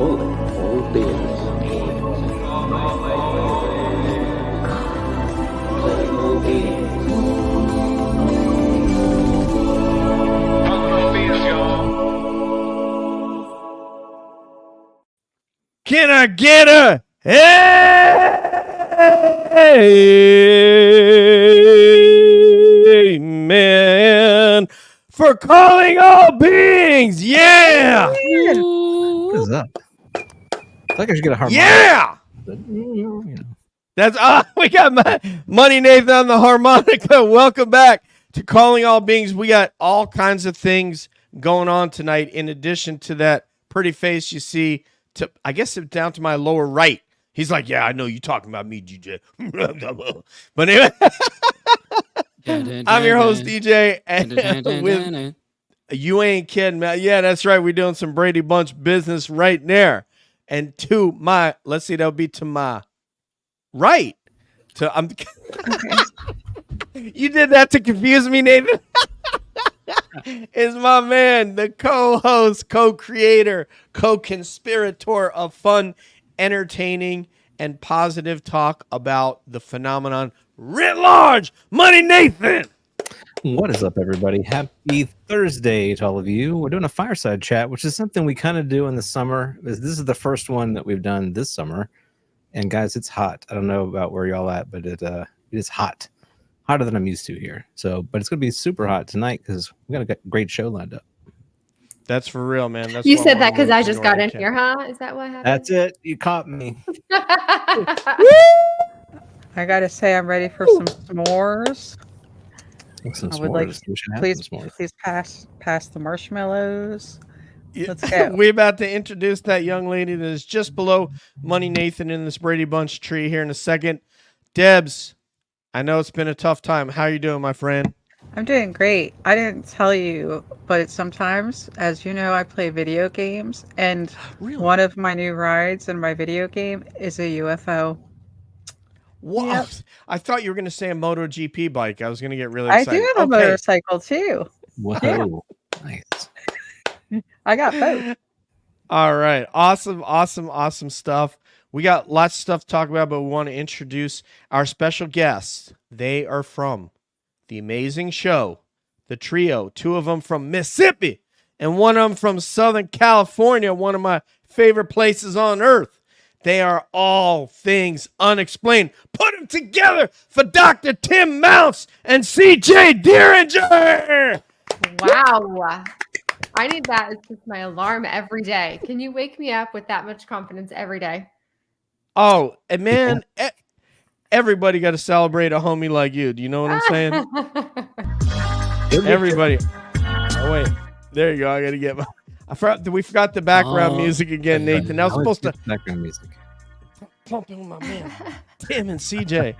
All things. Can I get a amen for calling all beings? Yeah. What is that? I feel like I should get a harmonica. Yeah. That's we got Money Nathan on the harmonica. Welcome back to Calling All Beings. We got all kinds of things going on tonight. In addition to that pretty face you see, I guess it's down to my lower right. He's like, yeah, I know you talking about me, DJ. But anyway, I'm your host, DJ, and with you ain't kidding, man. Yeah, that's right. We're doing some Brady Bunch business right there. And to my, let's see, that'll be to my right. I'm. You did that to confuse me, Nathan. Is my man, the co-host, co-creator, co-conspirator of fun, entertaining, and positive talk about the phenomenon writ large, Money Nathan. What is up, everybody? Happy Thursday to all of you. We're doing a fireside chat, which is something we kind of do in the summer. This is the first one that we've done this summer. And guys, it's hot. I don't know about where y'all at, but it is hot. Hotter than I'm used to here. But it's going to be super hot tonight because we got a great show lined up. That's for real, man. That's you said that because I just got in here, huh? Is that what happened? That's it. You caught me. I gotta say, I'm ready for some s'mores. I would like, please pass the marshmallows. Let's go. We're about to introduce that young lady that is just below Money Nathan in this Brady Bunch tree here in a second. Debs, I know it's been a tough time. How are you doing, my friend? I'm doing great. I didn't tell you, but sometimes, as you know, I play video games, and one of my new rides in my video game is a UFO. What? Yep. I thought you were going to say a MotoGP bike. I was going to get really excited. I do have a motorcycle too. Whoa. Yeah. Nice. I got both. All right. Awesome stuff. We got lots of stuff to talk about, but we want to introduce our special guests. They are from the amazing show, The Trio, two of them from Mississippi and one of them from Southern California, one of my favorite places on earth. They are All Things Unexplained. Put them together for Dr. Tim Mounce and CJ Derringer. Wow. I need that. It's just my alarm every day. Can you wake me up with that much confidence every day? Oh, and man, everybody got to celebrate a homie like you. Do you know what I'm saying? Everybody. Oh, wait. There you go. I got to get my... we forgot the background music again, Nathan. That was supposed to... Background music. Pumping my man, Tim and CJ.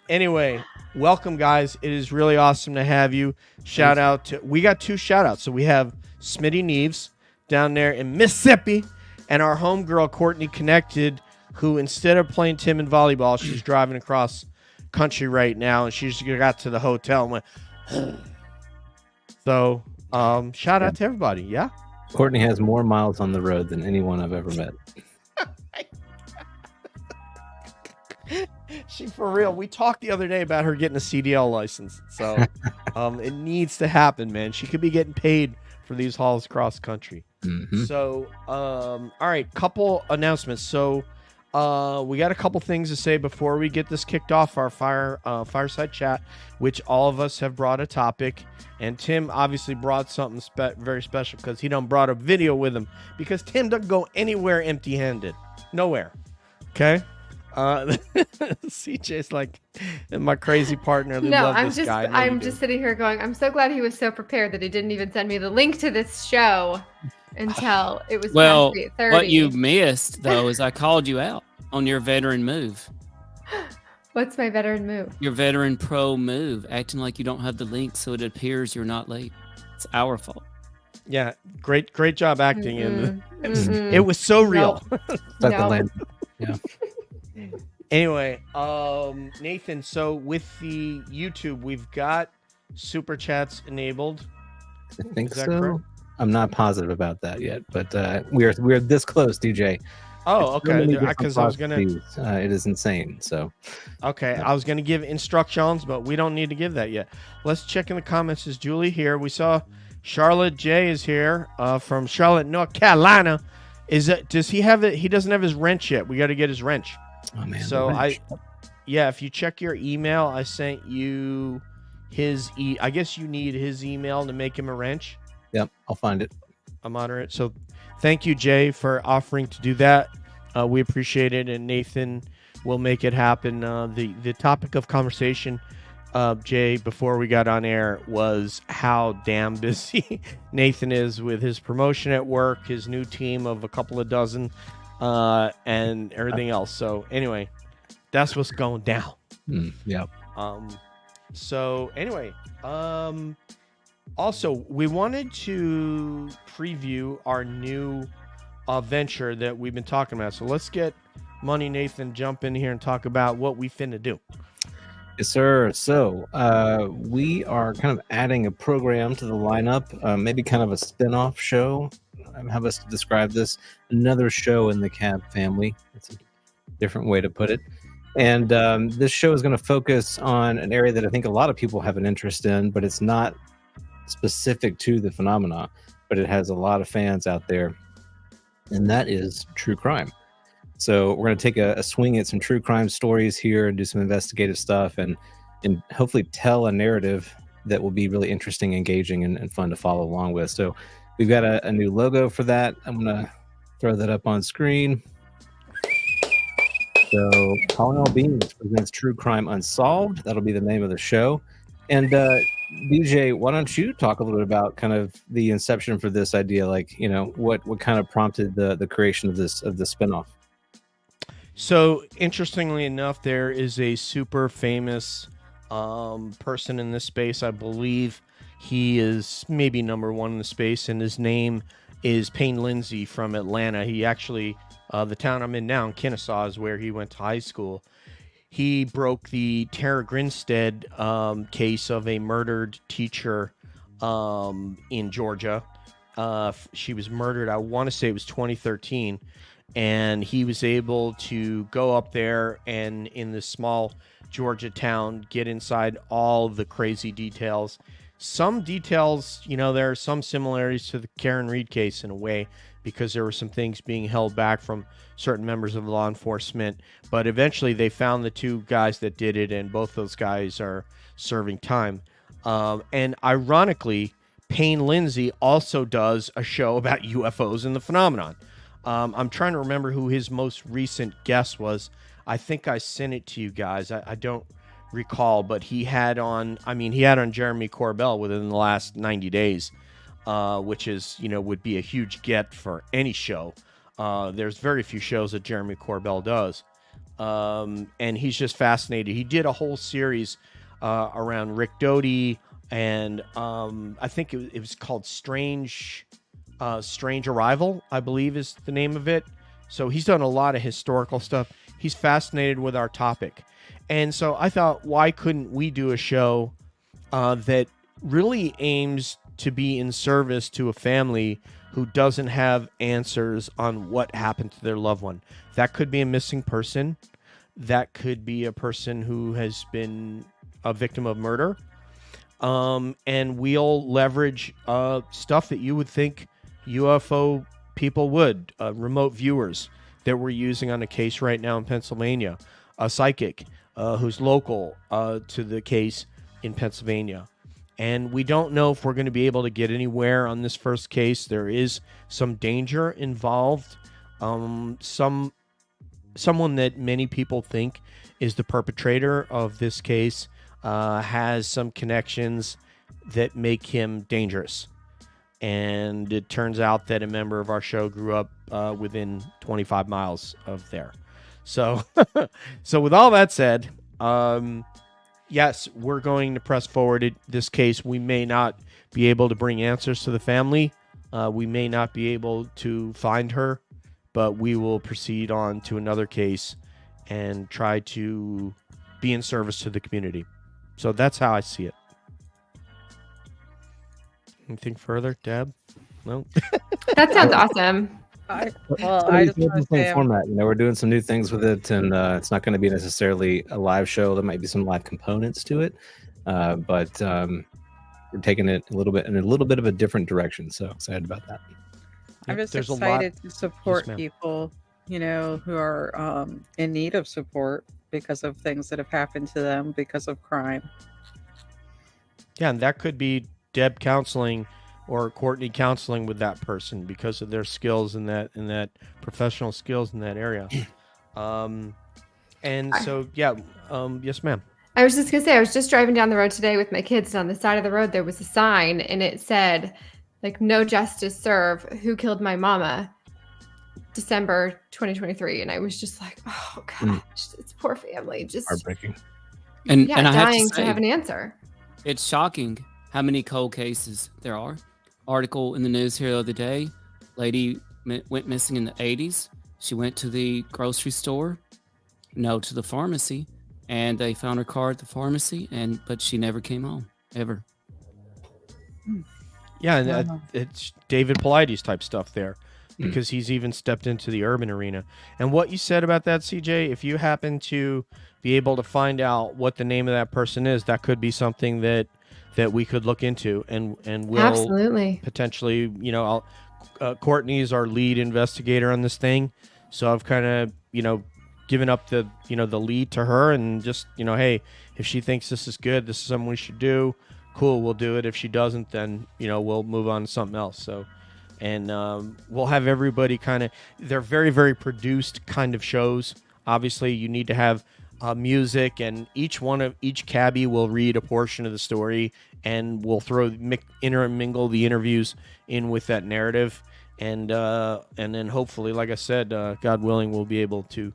Anyway, welcome, guys. It is really awesome to have you. Shout out to... We got two shout outs. So we have Smitty Neves down there in Mississippi and our homegirl, Courtney Connected, who instead of playing Tim in volleyball, she's driving across country right now, and she just got to the hotel and went... So, shout out to everybody, yeah? Courtney has more miles on the road than anyone I've ever met. She for real. We talked the other day about her getting a CDL license. So it needs to happen, man. She could be getting paid for these hauls across country. Mm-hmm. So, all right, couple announcements. So we got a couple things to say before we get this kicked off, our fireside chat, which all of us have brought a topic. And Tim obviously brought something very special because he done brought a video with him, because Tim doesn't go anywhere empty-handed. Nowhere. Okay? CJ's like my crazy partner. No, I'm just sitting here going, I'm so glad he was so prepared that he didn't even send me the link to this show until it was well. past 8:30. What you missed though is I called you out on your veteran move. What's my veteran move? Your veteran pro move, acting like you don't have the link, so it appears you're not late. It's our fault. Yeah, great job acting, and it was so real. No. Yeah. Anyway, Nathan, so with the YouTube, we've got super chats enabled. I think Is that so. correct? I'm not positive about that yet, but we're this close, DJ. Oh, It's so many okay. different Because I was gonna. processes. It is insane. So Okay, I was gonna give instructions, but we don't need to give that yet. Let's check in the comments. Is Julie here? We saw Charlotte J is here from Charlotte, North Carolina. Does he have it? He doesn't have his wrench yet. We got to get his wrench. oh man. So the wrench. Yeah, if you check your email, I sent you his I guess you need his email to make him a wrench. Yep, I'll find it. A moderate. So thank you, Jay, for offering to do that. We appreciate it, and Nathan will make it happen. The topic of conversation, Jay, before we got on air was how damn busy Nathan is with his promotion at work, his new team of a couple of dozen, and everything else. So anyway, that's what's going down. Yep. So anyway, also we wanted to preview our new venture that we've been talking about. So let's get Money Nathan jump in here and talk about what we finna do. Yes, sir. So we are kind of adding a program to the lineup, maybe kind of a spin-off show. How us describe this? Another show in the Cab family. It's a different way to put it. And this show is going to focus on an area that I think a lot of people have an interest in, but it's not specific to the phenomena, but it has a lot of fans out there, and that is true crime. So we're going to take a swing at some true crime stories here and do some investigative stuff and hopefully tell a narrative that will be really interesting, engaging, and fun to follow along with. So we've got a new logo for that. I'm going to throw that up on screen. So Calling All Beings presents True Crime Unsolved. That'll be the name of the show. And DJ, why don't you talk a little bit about kind of the inception for this idea? Like, you know, what kind of prompted the creation of the spinoff? So interestingly enough, there is a super famous person in this space. I believe he is maybe number one in the space, and his name is Payne Lindsay from Atlanta. He actually, the town I'm in now, in Kennesaw, is where he went to high school. He broke the Tara Grinstead case of a murdered teacher in Georgia. She was murdered, I want to say it was 2013. And he was able to go up there and in this small Georgia town, get inside all the crazy details. Some details, you know, there are some similarities to the Karen Reed case in a way, because there were some things being held back from certain members of law enforcement. But eventually they found the two guys that did it, and both those guys are serving time. And ironically, Payne Lindsay also does a show about UFOs and the phenomenon. I'm trying to remember who his most recent guest was. I think I sent it to you guys. I don't recall, but he had on Jeremy Corbell within the last 90 days, which is, you know, would be a huge get for any show. There's very few shows that Jeremy Corbell does. And he's just fascinated. He did a whole series around Rick Doty, and I think it was called Strange Arrival, I believe is the name of it. So he's done a lot of historical stuff. He's fascinated with our topic. And so I thought, why couldn't we do a show that really aims to be in service to a family who doesn't have answers on what happened to their loved one? That could be a missing person. That could be a person who has been a victim of murder. And we'll leverage stuff that you would think UFO people would, remote viewers that we're using on a case right now in Pennsylvania, a psychic who's local to the case in Pennsylvania. And we don't know if we're going to be able to get anywhere on this first case. There is some danger involved. Someone that many people think is the perpetrator of this case has some connections that make him dangerous. And it turns out that a member of our show grew up within 25 miles of there. So, so with all that said, yes, we're going to press forward this case. We may not be able to bring answers to the family. We may not be able to find her, but we will proceed on to another case and try to be in service to the community. So that's how I see it. Anything further, Deb? No. That sounds awesome. I It's just gonna want be to the say same format. We're doing some new things with it, and it's not going to be necessarily a live show. There might be some live components to it, but we're taking it a little bit in a little bit of a different direction. So excited about that. I'm just There's a lot- excited to support ma'am. people, who are in need of support because of things that have happened to them because of crime. Yeah, and that could be Deb counseling or Courtney counseling with that person because of their skills in that professional skills in that area. And so yes, ma'am. I was just gonna say, I was just driving down the road today with my kids, and on the side of the road there was a sign, and it said, like, "No justice served. Who killed my mama? December 2023." And I was just like, oh gosh, it's poor family, just Heartbreaking. And yeah, and I have dying to to say, have an answer. it's shocking how many cold cases there are. Article in the news here the other day, lady went missing in the 80s. She went to the grocery store, to the pharmacy, and they found her car at the pharmacy, but she never came home, ever. Yeah, and Wow. it's David Paulides type stuff there because he's even stepped into the urban arena. And what you said about that, CJ, if you happen to be able to find out what the name of that person is, that could be something that we could look into and will Absolutely. potentially, Courtney's our lead investigator on this thing. So I've kind of, given up the lead to her and just, hey, if she thinks this is good, this is something we should do, cool, we'll do it. If she doesn't, then, we'll move on to something else. So, and we'll have everybody they're very, very produced kind of shows. Obviously, you need to have music, and each cabbie will read a portion of the story, and we'll intermingle the interviews in with that narrative, and then hopefully, like I said, God willing, we'll be able to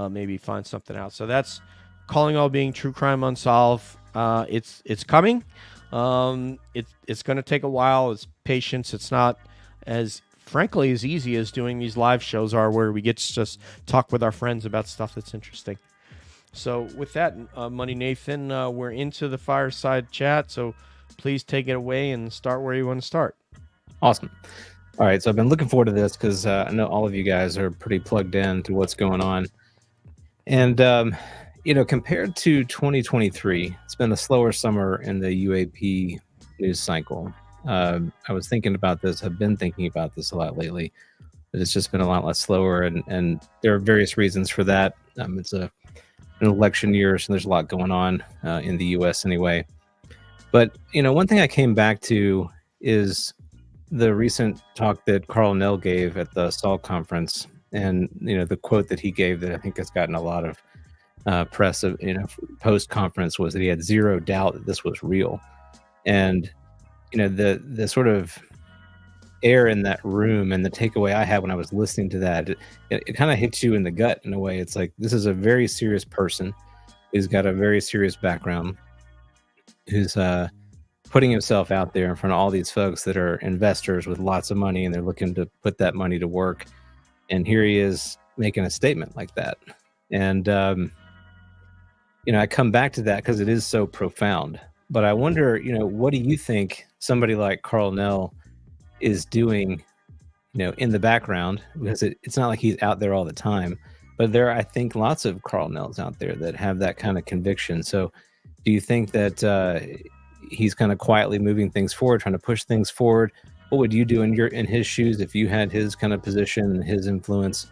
maybe find something out. So that's Calling All Being True Crime Unsolved. It's coming. It's going to take a while. It's patience. It's not as frankly as easy as doing these live shows are, where we get to just talk with our friends about stuff that's interesting. So with that, Money Nathan, we're into the fireside chat. So please take it away and start where you want to start. Awesome. All right, so I've been looking forward to this because I know all of you guys are pretty plugged in to what's going on. And, compared to 2023, it's been a slower summer in the UAP news cycle. I was thinking about this. I've been thinking about this a lot lately. But it's just been a lot less slower, and there are various reasons for that. It's an election year, so there's a lot going on in the U.S. anyway. But, one thing I came back to is the recent talk that Carl Nell gave at the SALT conference, and the quote that he gave that I think has gotten a lot of press of post conference was that he had zero doubt that this was real. And the sort of air in that room, and the takeaway I had when I was listening to that, it kind of hits you in the gut in a way. It's like, this is a very serious person who's got a very serious background, who's putting himself out there in front of all these folks that are investors with lots of money, and they're looking to put that money to work. And here he is making a statement like that. And, I come back to that because it is so profound. But I wonder, what do you think somebody like Carl Nell is doing, in the background? Because it's not like he's out there all the time. But there are, I think, lots of Carl Nells out there that have that kind of conviction. So do you think that he's kind of quietly moving things forward, trying to push things forward? What would you do in his shoes if you had his kind of position and his influence?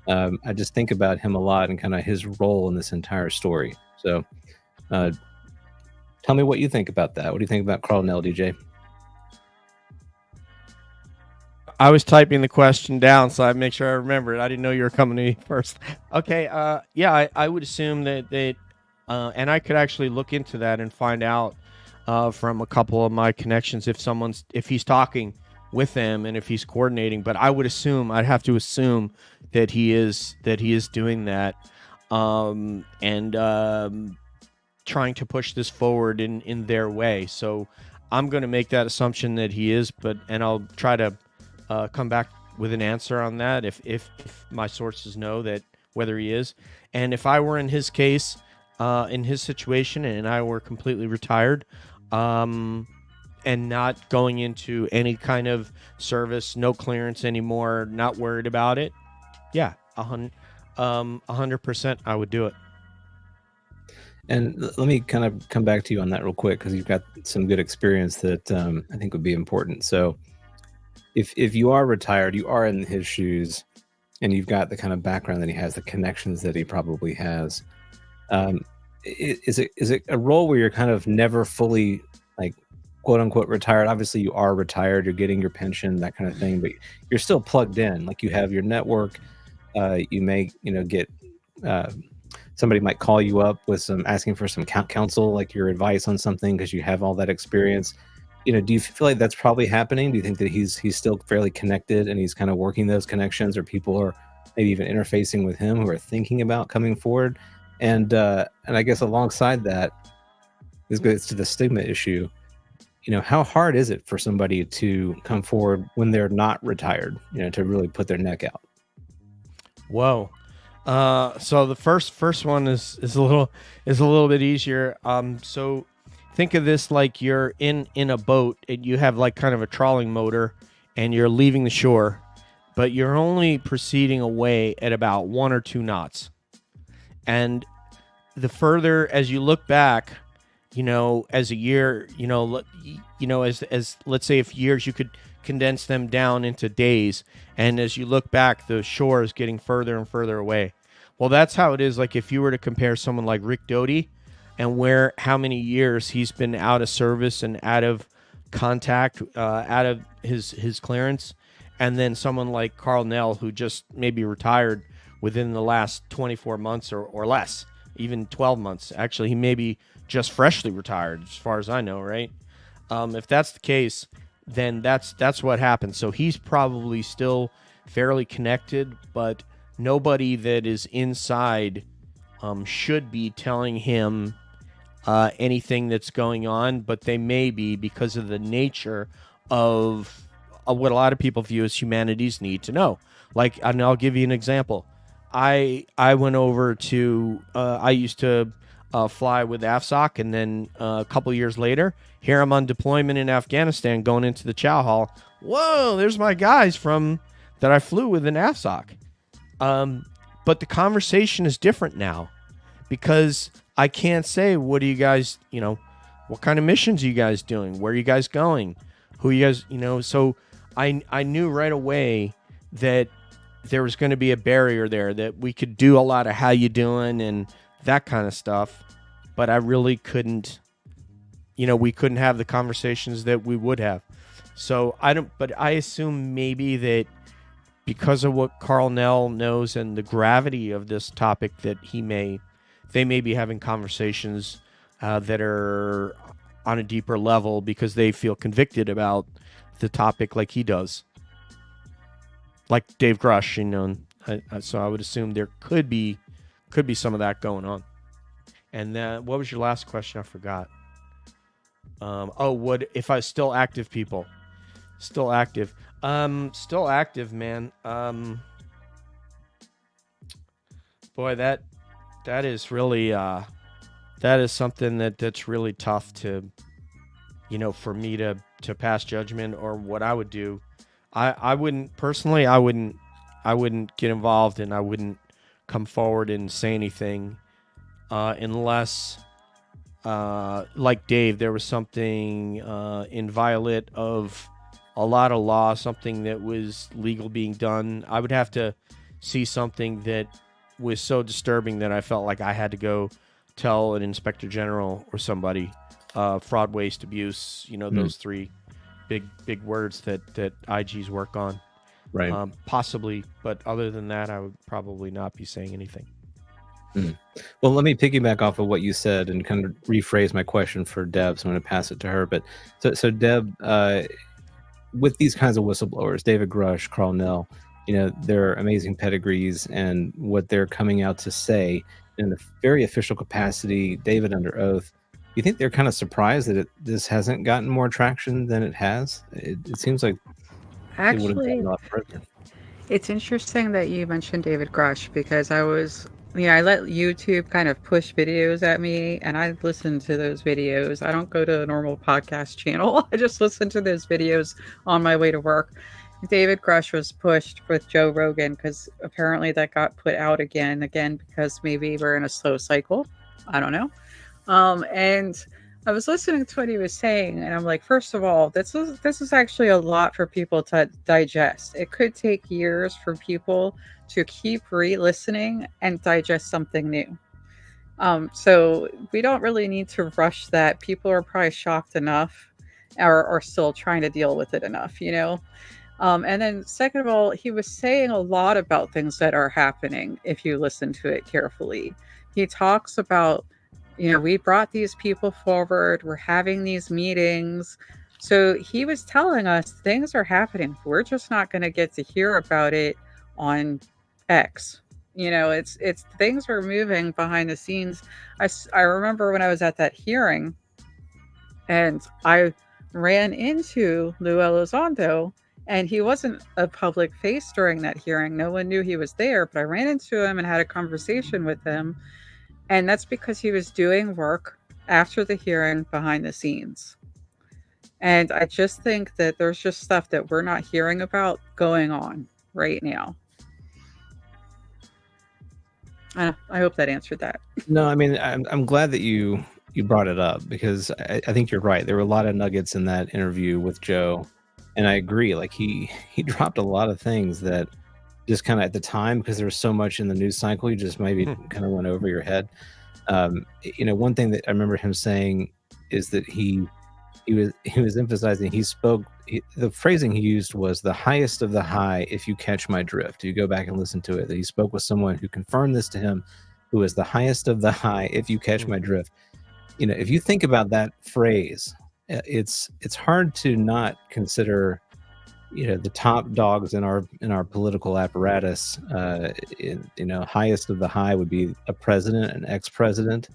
I just think about him a lot and kind of his role in this entire story. So tell me what you think about that. What do you think about Carl Nell, DJ? I was typing the question down, so I make sure I remember it. I didn't know you were coming to me first. Okay, I would assume that and I could actually look into that and find out from a couple of my connections if he's talking with them and if he's coordinating. But I'd have to assume that he is doing that and trying to push this forward in their way. So I'm going to make that assumption that he is, and I'll try to come back with an answer on that if my sources know that whether he is. And if I were in his case, in his situation, and I were completely retired, and not going into any kind of service, no clearance anymore, not worried about it, yeah, 100%, I would do it. And let me kind of come back to you on that real quick, because you've got some good experience that I think would be important. So if you are retired, you are in his shoes, and you've got the kind of background that he has, the connections that he probably has. Is it a role where you're kind of never fully, like, quote unquote retired? Obviously you are retired, you're getting your pension, that kind of thing, but you're still plugged in. Like, you have your network. You may, get somebody might call you up with asking for some counsel, like your advice on something, because you have all that experience. Do you feel like that's probably happening? Do you think that he's still fairly connected, and he's kind of working those connections, or people are maybe even interfacing with him who are thinking about coming forward? And I guess alongside that, this goes to the stigma issue. How hard is it for somebody to come forward when they're not retired, to really put their neck out? Whoa. So the first one is a little bit easier. So think of this like you're in a boat, and you have like kind of a trawling motor, and you're leaving the shore, but you're only proceeding away at about 1 or 2 knots. And the further, as you look back, as a year, as let's say, if years, you could condense them down into days. And as you look back, the shore is getting further and further away. Well, that's how it is. Like, if you were to compare someone like Rick Doty, and how many years he's been out of service and out of contact, out of his clearance, and then someone like Carl Nell, who just maybe retired within the last 24 months or less, even 12 months. Actually, he may be just freshly retired, as far as I know, right? If that's the case, then that's what happened. So he's probably still fairly connected, but nobody that is inside should be telling him anything that's going on, but they may be, because of the nature of what a lot of people view as humanity's need to know. Like, and I'll give you an example. I went over to, I used to fly with AFSOC, and then a couple years later, here I'm on deployment in Afghanistan, going into the chow hall. Whoa, there's my guys that I flew with in AFSOC. But the conversation is different now, because I can't say, what are you guys, what kind of missions are you guys doing? Where are you guys going? Who you guys, so I knew right away that there was going to be a barrier there, that we could do a lot of how you doing and that kind of stuff, but I really couldn't, we couldn't have the conversations that we would have. So but I assume maybe that because of what Carl Nell knows and the gravity of this topic, that they may be having conversations that are on a deeper level, because they feel convicted about the topic like he does. Like Dave Grush, so I would assume there could be some of that going on. And what was your last question? I forgot. What if I still active people? Still active. Still active, man. Boy, that is really that is something that's really tough to, for me to pass judgment or what I would do. I wouldn't personally. I wouldn't get involved, and I wouldn't come forward and say anything unless, like Dave, there was something in violate of a lot of law, something that was legal being done. I would have to see something that was so disturbing that I felt like I had to go tell an inspector general or somebody. Fraud, waste, abuse, those 3 big words that IGs work on. Right. Possibly, but other than that, I would probably not be saying anything. Well, let me piggyback off of what you said and kind of rephrase my question for Deb. So I'm going to pass it to her. But so Deb, with these kinds of whistleblowers, David Grush, Carl Nell, their amazing pedigrees and what they're coming out to say in a very official capacity, David under oath. You think they're kind of surprised that this hasn't gotten more traction than it has? It seems like actually, It's interesting that you mentioned David Grush because I let YouTube kind of push videos at me and I listen to those videos. I don't go to a normal podcast channel. I just listen to those videos on my way to work. David Grush was pushed with Joe Rogan because apparently that got put out again because maybe we're in a slow cycle. I don't know. And I was listening to what he was saying, and I'm like, first of all, this is actually a lot for people to digest. It could take years for people to keep re-listening and digest something new. So we don't really need to rush that. People are probably shocked enough, or still trying to deal with it enough, you know. And then second of all, he was saying a lot about things that are happening if you listen to it carefully. He talks about, we brought these people forward. We're having these meetings. So he was telling us things are happening. We're just not going to get to hear about it on X. It's things are moving behind the scenes. I remember when I was at that hearing and I ran into Lou Elizondo, and he wasn't a public face during that hearing. No one knew he was there, but I ran into him and had a conversation with him. And that's because he was doing work after the hearing behind the scenes. And I just think that there's just stuff that we're not hearing about going on right now. I hope that answered that. No, I mean, I'm glad that you brought it up because I think you're right. There were a lot of nuggets in that interview with Joe. And I agree. Like he dropped a lot of things that just kind of at the time, because there was so much in the news cycle, you just maybe kind of went over your head. One thing that I remember him saying is that he was emphasizing, the phrasing he used was the highest of the high, if you catch my drift. You go back and listen to it, that he spoke with someone who confirmed this to him, who was the highest of the high, if you catch my drift. If you think about that phrase, it's hard to not consider the top dogs in our political apparatus. Highest of the high would be a president, an ex-president,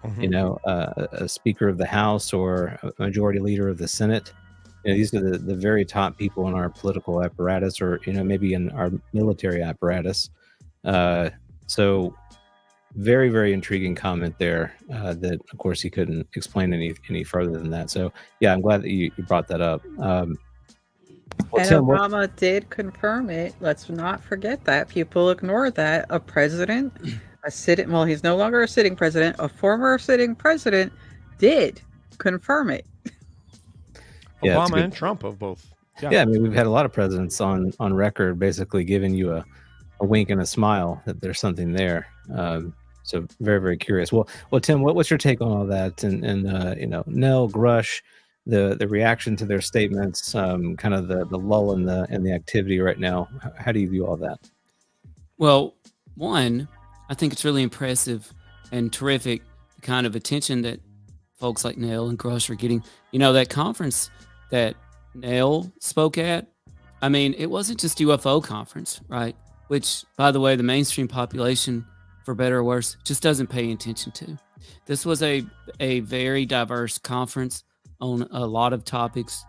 a speaker of the House, or a majority leader of the Senate. These are the very top people in our political apparatus, or maybe in our military apparatus. So very, very intriguing comment there, that of course he couldn't explain any further than that. So yeah, I'm glad that you brought that up. And Obama did confirm it. Let's not forget that. People ignore that. A president, he's no longer a sitting president. A former sitting president did confirm it. Yeah, Obama and Trump of both. Yeah, I mean, we've had a lot of presidents on record basically giving you a wink and a smile that there's something there. So very, very curious. Well, Tim, what's your take on all that? And Nell, Grush, the reaction to their statements, kind of the lull in the activity right now. How do you view all that? Well, one, I think it's really impressive and terrific, the kind of attention that folks like Nell and Grush are getting. That conference that Nell spoke at, I mean, it wasn't just UFO conference, right? Which, by the way, the mainstream population, for better or worse, just doesn't pay attention to. This was a very diverse conference on a lot of topics,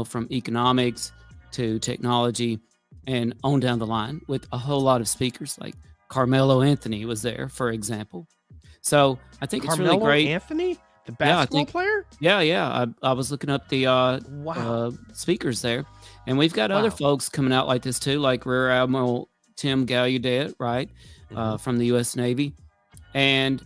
from economics to technology and on down the line, with a whole lot of speakers. Like Carmelo Anthony was there, for example. So I think it's really great. Anthony, the basketball player? Yeah. I was looking up the speakers there, and we've got other folks coming out like this too, like Rear Admiral Tim Gallaudet, right, from the U.S. Navy. And,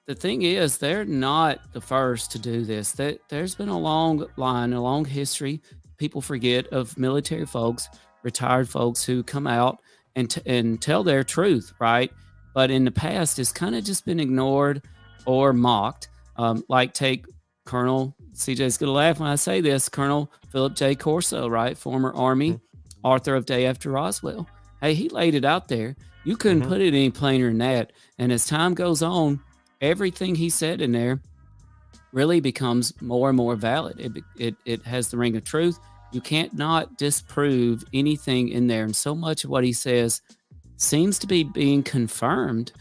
the thing is, they're not the first to do this. There's been a long line, a long history. People forget of military folks, retired folks who come out and tell their truth, right? But in the past, it's kind of just been ignored or mocked. Like take Colonel, CJ's going to laugh when I say this, Colonel Philip J. Corso, right? Former Army, author of Day After Roswell. Hey, he laid it out there. You couldn't put it any plainer than that. And as time goes on, everything he said in there really becomes more and more valid. It has the ring of truth. You can't not disprove anything in there. And so much of what he says seems to be being confirmed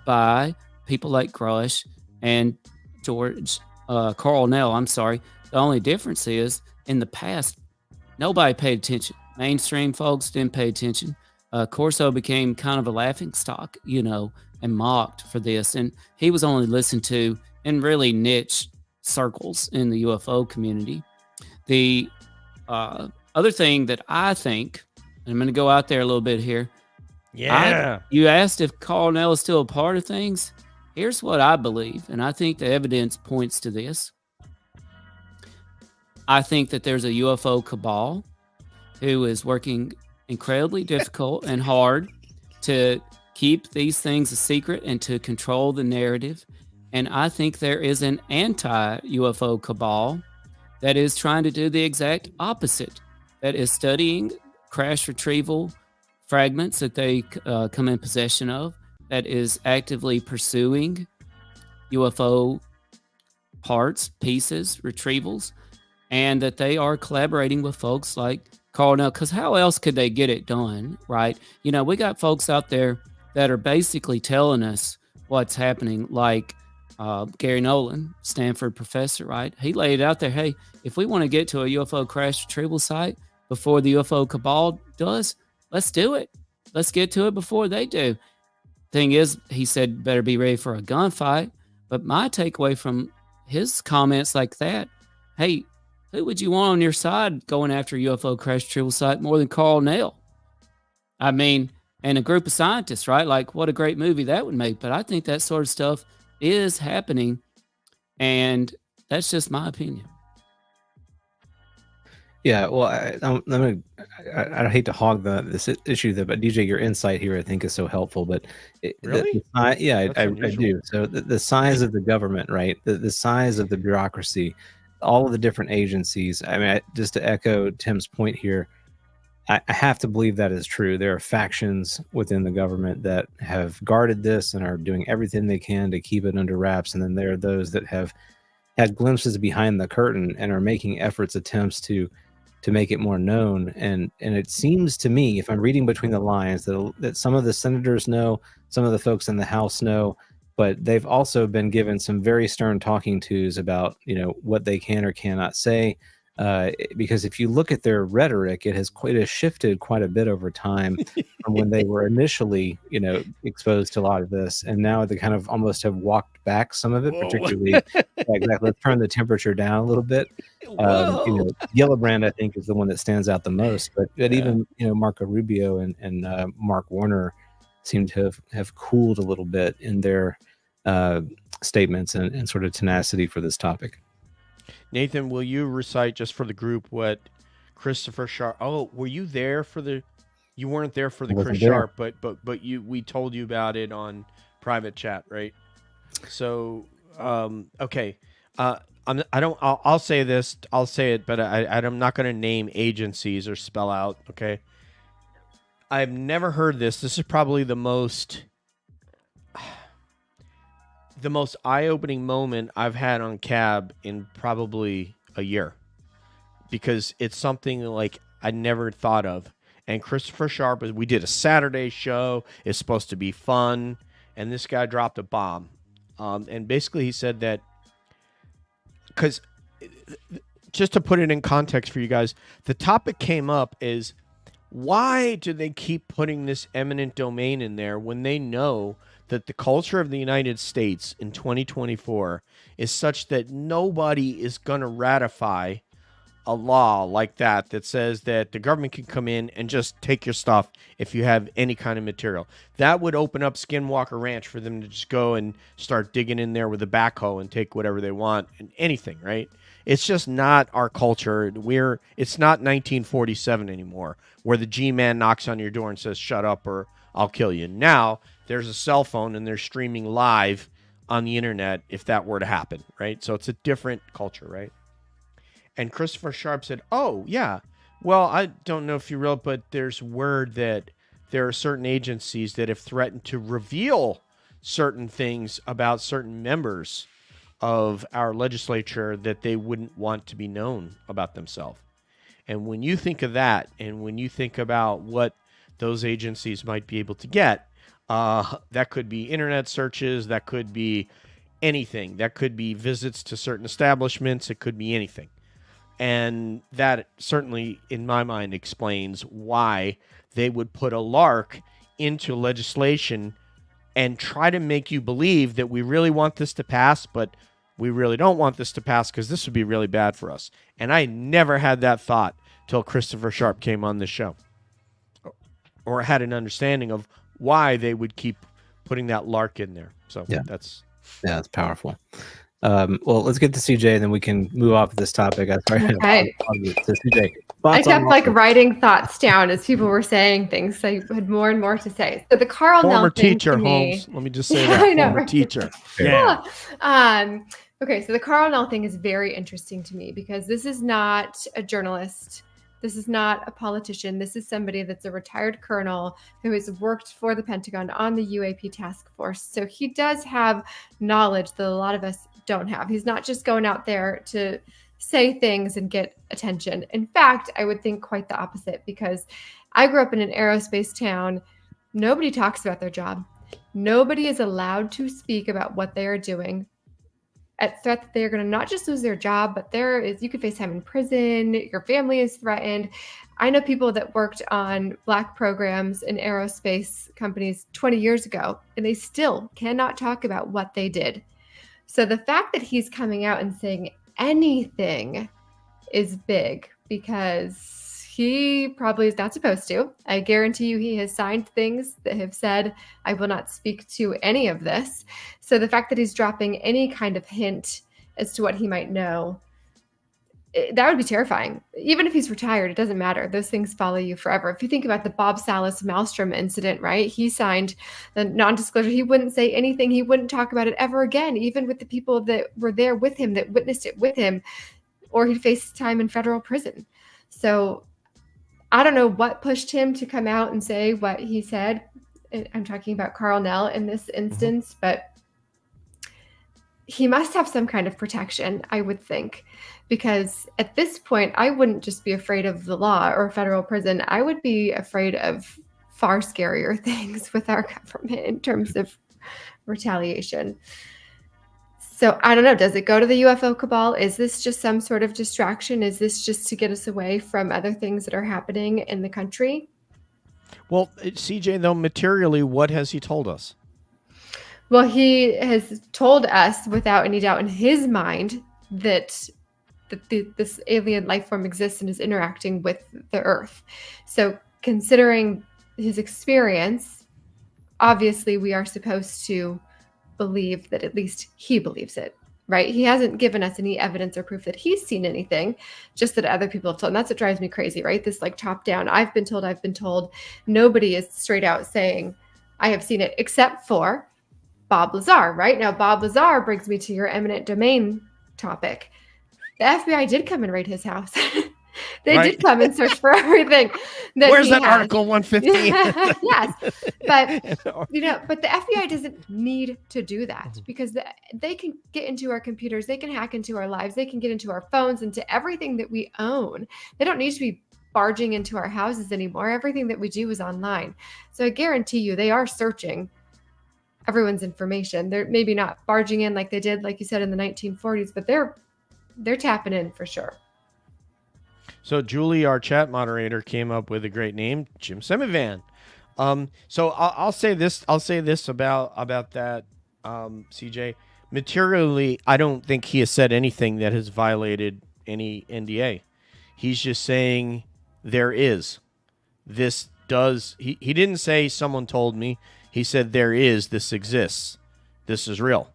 by people like Grush and Carl Nell. I'm sorry. The only difference is in the past, nobody paid attention. Mainstream folks didn't pay attention. Corso became kind of a laughing stock, and mocked for this. And he was only listened to in really niche circles in the UFO community. The other thing that I think, and I'm going to go out there a little bit here. Yeah. You asked if Colonel is still a part of things. Here's what I believe, and I think the evidence points to this. I think that there's a UFO cabal who is working incredibly difficult and hard to keep these things a secret and to control the narrative. And I think there is an anti-UFO cabal that is trying to do the exact opposite, that is studying crash retrieval fragments that they come in possession of, that is actively pursuing UFO parts, pieces, retrievals, and that they are collaborating with folks like Colonel, because how else could they get it done, right? We got folks out there that are basically telling us what's happening, like Gary Nolan, Stanford professor, right? He laid it out there, hey, if we want to get to a UFO crash retrieval site before the UFO cabal does, let's do it. Let's get to it before they do. Thing is, he said, better be ready for a gunfight. But my takeaway from his comments like that, hey, who would you want on your side going after a UFO crash retrieval site more than Carl Nell? I mean, and a group of scientists, right? Like, what a great movie that would make. But I think that sort of stuff is happening, and that's just my opinion. Yeah, well, I hate to hog this issue, but DJ, your insight here I think is so helpful. But Really? I unusual. do. So the size of the government, right? The size of the bureaucracy, all of the different agencies. I mean, just to echo Tim's point here, I have to believe that is true. There are factions within the government that have guarded this and are doing everything they can to keep it under wraps, and then there are those that have had glimpses behind the curtain and are making attempts to make it more known. And it seems to me, if I'm reading between the lines, that some of the senators know, some of the folks in the House know, but they've also been given some very stern talking tos about, what they can or cannot say. Because if you look at their rhetoric, it has shifted quite a bit over time from when they were initially, exposed to a lot of this, and now they kind of almost have walked back some of it, particularly. Exactly. Let's turn the temperature down a little bit. Gillibrand, I think, is the one that stands out the most, but even Marco Rubio and Mark Warner seem to have cooled a little bit in their statements and sort of tenacity for this topic. Nathan, will you recite just for the group what Christopher Sharp? Oh, were you there for the? You weren't there for the Chris Sharp, but we told you about it on private chat, right? So, okay, I'll say this. I'll say it, but I'm not going to name agencies or spell out. Okay, I've never heard this. This is probably the most eye-opening moment I've had on Cab in probably a year, because it's something like I never thought of. And Christopher Sharp, we did a Saturday show. It's supposed to be fun, and this guy dropped a bomb. And basically he said that, because just to put it in context for you guys, the topic came up is, why do they keep putting this eminent domain in there when they know that the culture of the United States in 2024 is such that nobody is going to ratify a law like that says that the government can come in and just take your stuff if you have any kind of material. That would open up Skinwalker Ranch for them to just go and start digging in there with a backhoe and take whatever they want and anything, right? It's just not our culture. It's not 1947 anymore, where the G-man knocks on your door and says, shut up or I'll kill you. Now there's a cell phone and they're streaming live on the internet if that were to happen, right? So it's a different culture, right? And Christopher Sharp said, oh, yeah, well, I don't know if you realize, but there's word that there are certain agencies that have threatened to reveal certain things about certain members of our legislature that they wouldn't want to be known about themselves. And when you think of that, and when you think about what those agencies might be able to get, that could be internet searches, that could be anything, that could be visits to certain establishments, it could be anything. And that certainly, in my mind, explains why they would put a lark into legislation and try to make you believe that we really want this to pass, but we really don't want this to pass because this would be really bad for us. And I never had that thought till Christopher Sharp came on this show, or had an understanding of why they would keep putting that lark in there. So that's powerful. Well, let's get to CJ, and then we can move off of this topic. Okay. So CJ, I thoughts on kept like writing thoughts down as people were saying things. So I had more and more to say. So the Carl former Nell thing teacher, to me, Holmes. Let me just say that. I know, Former right? teacher. Yeah. Okay, so the Carl Nell thing is very interesting to me because this is not a journalist. This is not a politician. This is somebody that's a retired colonel who has worked for the Pentagon on the UAP task force. So he does have knowledge that a lot of us don't have. He's not just going out there to say things and get attention. In fact, I would think quite the opposite, because I grew up in an aerospace town. Nobody talks about their job. Nobody is allowed to speak about what they are doing at threat that they're going to not just lose their job, but you could face time in prison. Your family is threatened. I know people that worked on black programs in aerospace companies 20 years ago, and they still cannot talk about what they did. So the fact that he's coming out and saying anything is big, because he probably is not supposed to. I guarantee you he has signed things that have said, I will not speak to any of this. So the fact that he's dropping any kind of hint as to what he might know, that would be terrifying. Even if he's retired, it doesn't matter. Those things follow you forever. If you think about the Bob Salas Maelstrom incident, right? He signed the non-disclosure. He wouldn't say anything. He wouldn't talk about it ever again, even with the people that were there with him, that witnessed it with him, or he'd face time in federal prison. So I don't know what pushed him to come out and say what he said. I'm talking about Carl Nell in this instance, but he must have some kind of protection, I would think, because at this point, I wouldn't just be afraid of the law or federal prison. I would be afraid of far scarier things with our government in terms of retaliation. So I don't know. Does it go to the UFO cabal? Is this just some sort of distraction? Is this just to get us away from other things that are happening in the country? Well, CJ, though, materially, what has he told us? Well, he has told us without any doubt in his mind that this alien life form exists and is interacting with the Earth. So considering his experience, obviously we are supposed to believe that at least he believes it, right? He hasn't given us any evidence or proof that he's seen anything, just that other people have told. And that's what drives me crazy, right? This like top down, I've been told. Nobody is straight out saying, I have seen it, except for Bob Lazar, right? Now, Bob Lazar brings me to your eminent domain topic. The FBI did come and raid his house. They did come and search for everything. Where's that Article 115? Yes. But the FBI doesn't need to do that, because they can get into our computers. They can hack into our lives. They can get into our phones, into everything that we own. They don't need to be barging into our houses anymore. Everything that we do is online. So I guarantee you they are searching everyone's information. They're maybe not barging in like they did, like you said, in the 1940s, but they're tapping in for sure. So Julie, our chat moderator, came up with a great name, Jim Semivan. So I'll say this. I'll say this about that, CJ. Materially, I don't think he has said anything that has violated any NDA. He's just saying there is. This does. He didn't say someone told me. He said there is. This exists. This is real.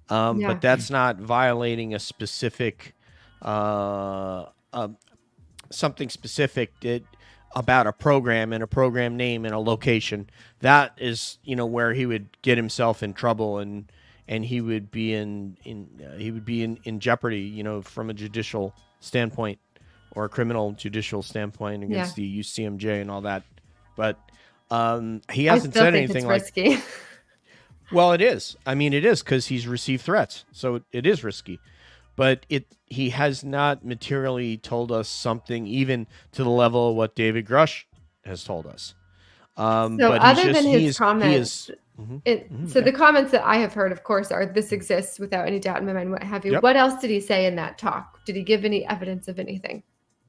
But that's not violating a specific something specific about a program and a program name and a location. That is, where he would get himself in trouble, and he would be in jeopardy, from a judicial standpoint or a criminal judicial standpoint against the UCMJ and all that. But he hasn't said anything like. Risky. Well, it is. I mean, it is, because he's received threats, so it is risky. But he has not materially told us something even to the level of what David Grush has told us. So but other than his comments, So the comments that I have heard, of course, are this exists without any doubt in my mind, what have you. Yep. What else did he say in that talk? Did he give any evidence of anything?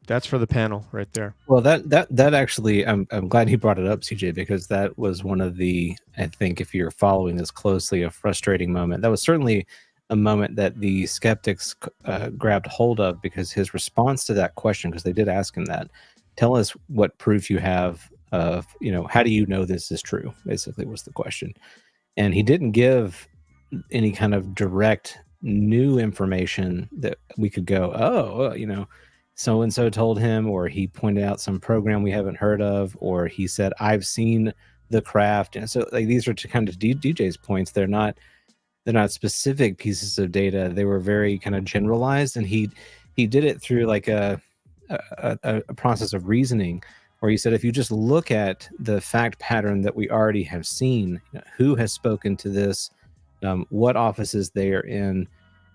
That's for the panel right there. Well, that actually, I'm glad he brought it up, CJ, because that was one of the, I think, if you're following this closely, a frustrating moment. That was certainly a moment that the skeptics grabbed hold of, because his response to that question, because they did ask him that, tell us what proof you have of, how do you know this is true, basically was the question. And he didn't give any kind of direct new information that we could go, so-and-so told him, or he pointed out some program we haven't heard of, or he said, I've seen the craft. And so these are to kind of DJ's points. They're not specific pieces of data. They were very kind of generalized. And he did it through like a process of reasoning, where he said, if you just look at the fact pattern that we already have seen, who has spoken to this, what offices they are in,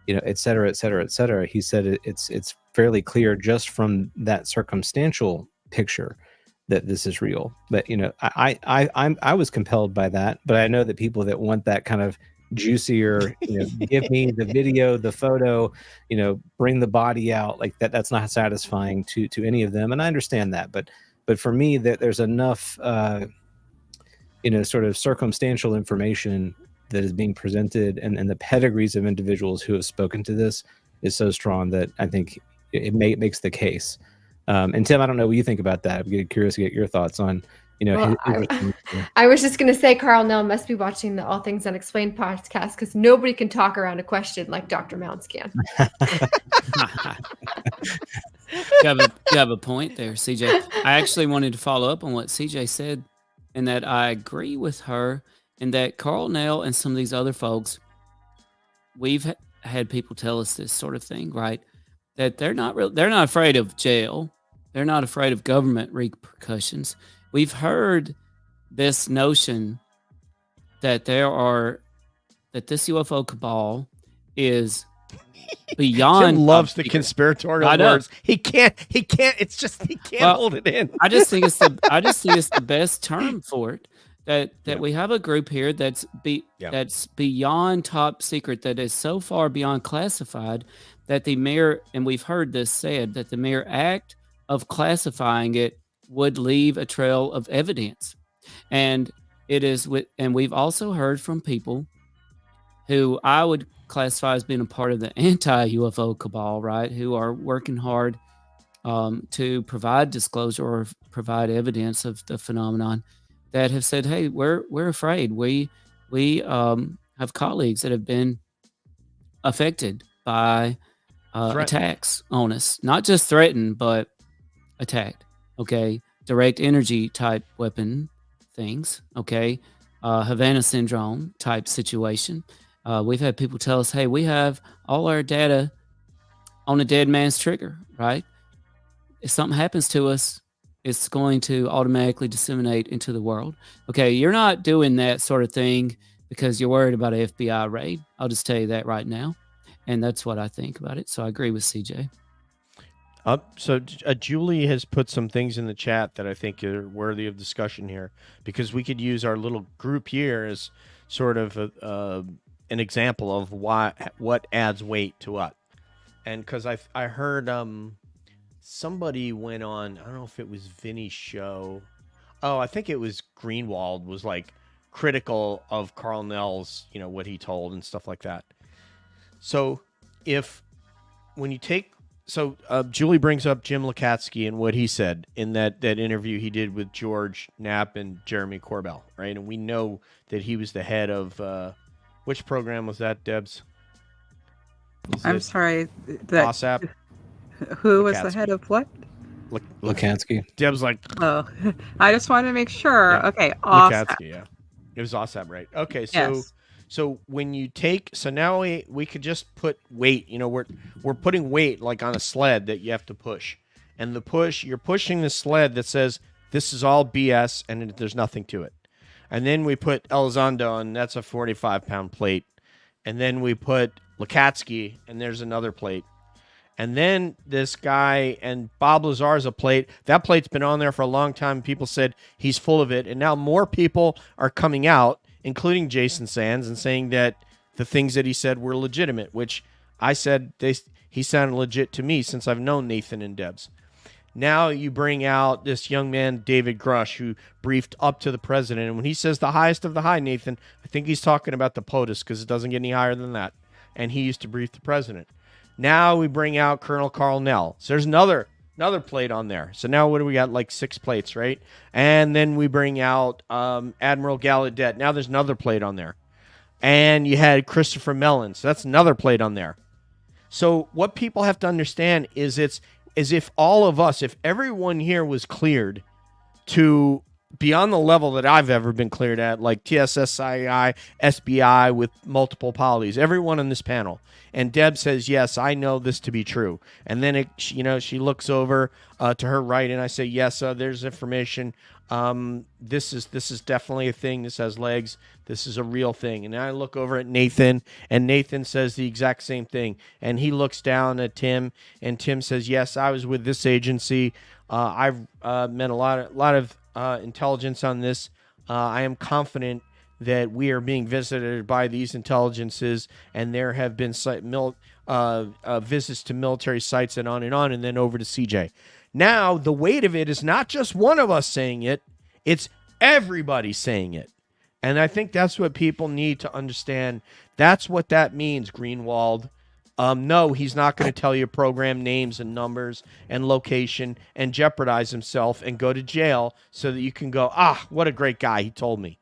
et cetera, et cetera, et cetera. He said it's fairly clear just from that circumstantial picture that this is real. But I was compelled by that. But I know that people that want that kind of juicier, give me the video, the photo, bring the body out, like that's not satisfying to any of them. And I understand that, but for me, that there's enough sort of circumstantial information that is being presented, and the pedigrees of individuals who have spoken to this is so strong that I think it makes the case. And Tim, I don't know what you think about that. I'm curious to get your thoughts on, I was just going to say, Carl Nell must be watching the All Things Unexplained podcast, because nobody can talk around a question like Dr. Mounce can. You have a point there, CJ. I actually wanted to follow up on what CJ said, and that I agree with her, and that Carl Nell and some of these other folks, we've had people tell us this sort of thing, right? That they're not afraid of jail. They're not afraid of government repercussions. We've heard this notion that this UFO cabal is beyond. Jim loves the conspiratorial words. He can't. It's just he can't hold it in. I just think it's the best term for it. That we have a group here that's beyond top secret, that is so far beyond classified that the mere, and we've heard this said, that the mere act of classifying it would leave a trail of evidence. And we've also heard from people who I would classify as being a part of the anti-UFO cabal, right? Who are working hard to provide disclosure or provide evidence of the phenomenon, that have said, hey, we're afraid. We have colleagues that have been affected by attacks on us. Not just threatened, but attacked. Okay. Direct energy type weapon things. Okay. Havana syndrome type situation. We've had people tell us, hey, we have all our data on a dead man's trigger, right? If something happens to us, it's going to automatically disseminate into the world. Okay, you're not doing that sort of thing because you're worried about an FBI raid. I'll just tell you that right now. And that's what I think about it. So I agree with CJ. So Julie has put some things in the chat that I think are worthy of discussion here, because we could use our little group here as sort of an example of what adds weight to what. And because I heard somebody went on, I don't know if it was Vinny's show. Oh, I think it was Greenwald was like critical of Carl Nell's, what he told and stuff like that. So Julie brings up Jim Lukatsky and what he said in that interview he did with George Knapp and Jeremy Corbell, right? And we know that he was the head of, which program was that, Debs? I'm sorry. OSAP? Who was the head of what? Lukatsky. Deb's like, oh, I just wanted to make sure. Yeah. Okay, awesome. Lukatsky, yeah. It was OSAP, right? Okay, Yes. So when you now we could just put weight, we're putting weight like on a sled that you have to push. And you're pushing the sled that says this is all BS and there's nothing to it. And then we put Elizondo, and that's a 45-pound plate. And then we put Lukatsky, and there's another plate. And then this guy and Bob Lazar's a plate. That plate's been on there for a long time. People said he's full of it. And now more people are coming out including Jason Sands, and saying that the things that he said were legitimate, which I said he sounded legit to me since I've known Nathan and Debs. Now you bring out this young man, David Grush, who briefed up to the president. And when he says the highest of the high, Nathan, I think he's talking about the POTUS because it doesn't get any higher than that. And he used to brief the president. Now we bring out Colonel Carl Nell. So there's another plate on there. So now what do we got? Like 6 plates, right? And then we bring out Admiral Gallaudet. Now there's another plate on there. And you had Christopher Mellon. So that's another plate on there. So what people have to understand is it's as if all of us, if everyone here was cleared to beyond the level that I've ever been cleared at, like TSSCI, SBI with multiple polys, everyone on this panel. And Deb says, yes, I know this to be true. And then, she looks over to her right, and I say, yes, there's information. This is definitely a thing. This has legs. This is a real thing. And I look over at Nathan, and Nathan says the exact same thing. And he looks down at Tim, and Tim says, yes, I was with this agency. I've met a lot of intelligence on this. I am confident that we are being visited by these intelligences, and there have been visits to military sites and on, and then over to CJ. Now, the weight of it is not just one of us saying it, it's everybody saying it. And I think that's what people need to understand. That's what that means, Greenwald. No, he's not going to tell you program names and numbers and location and jeopardize himself and go to jail so that you can go, what a great guy, he told me.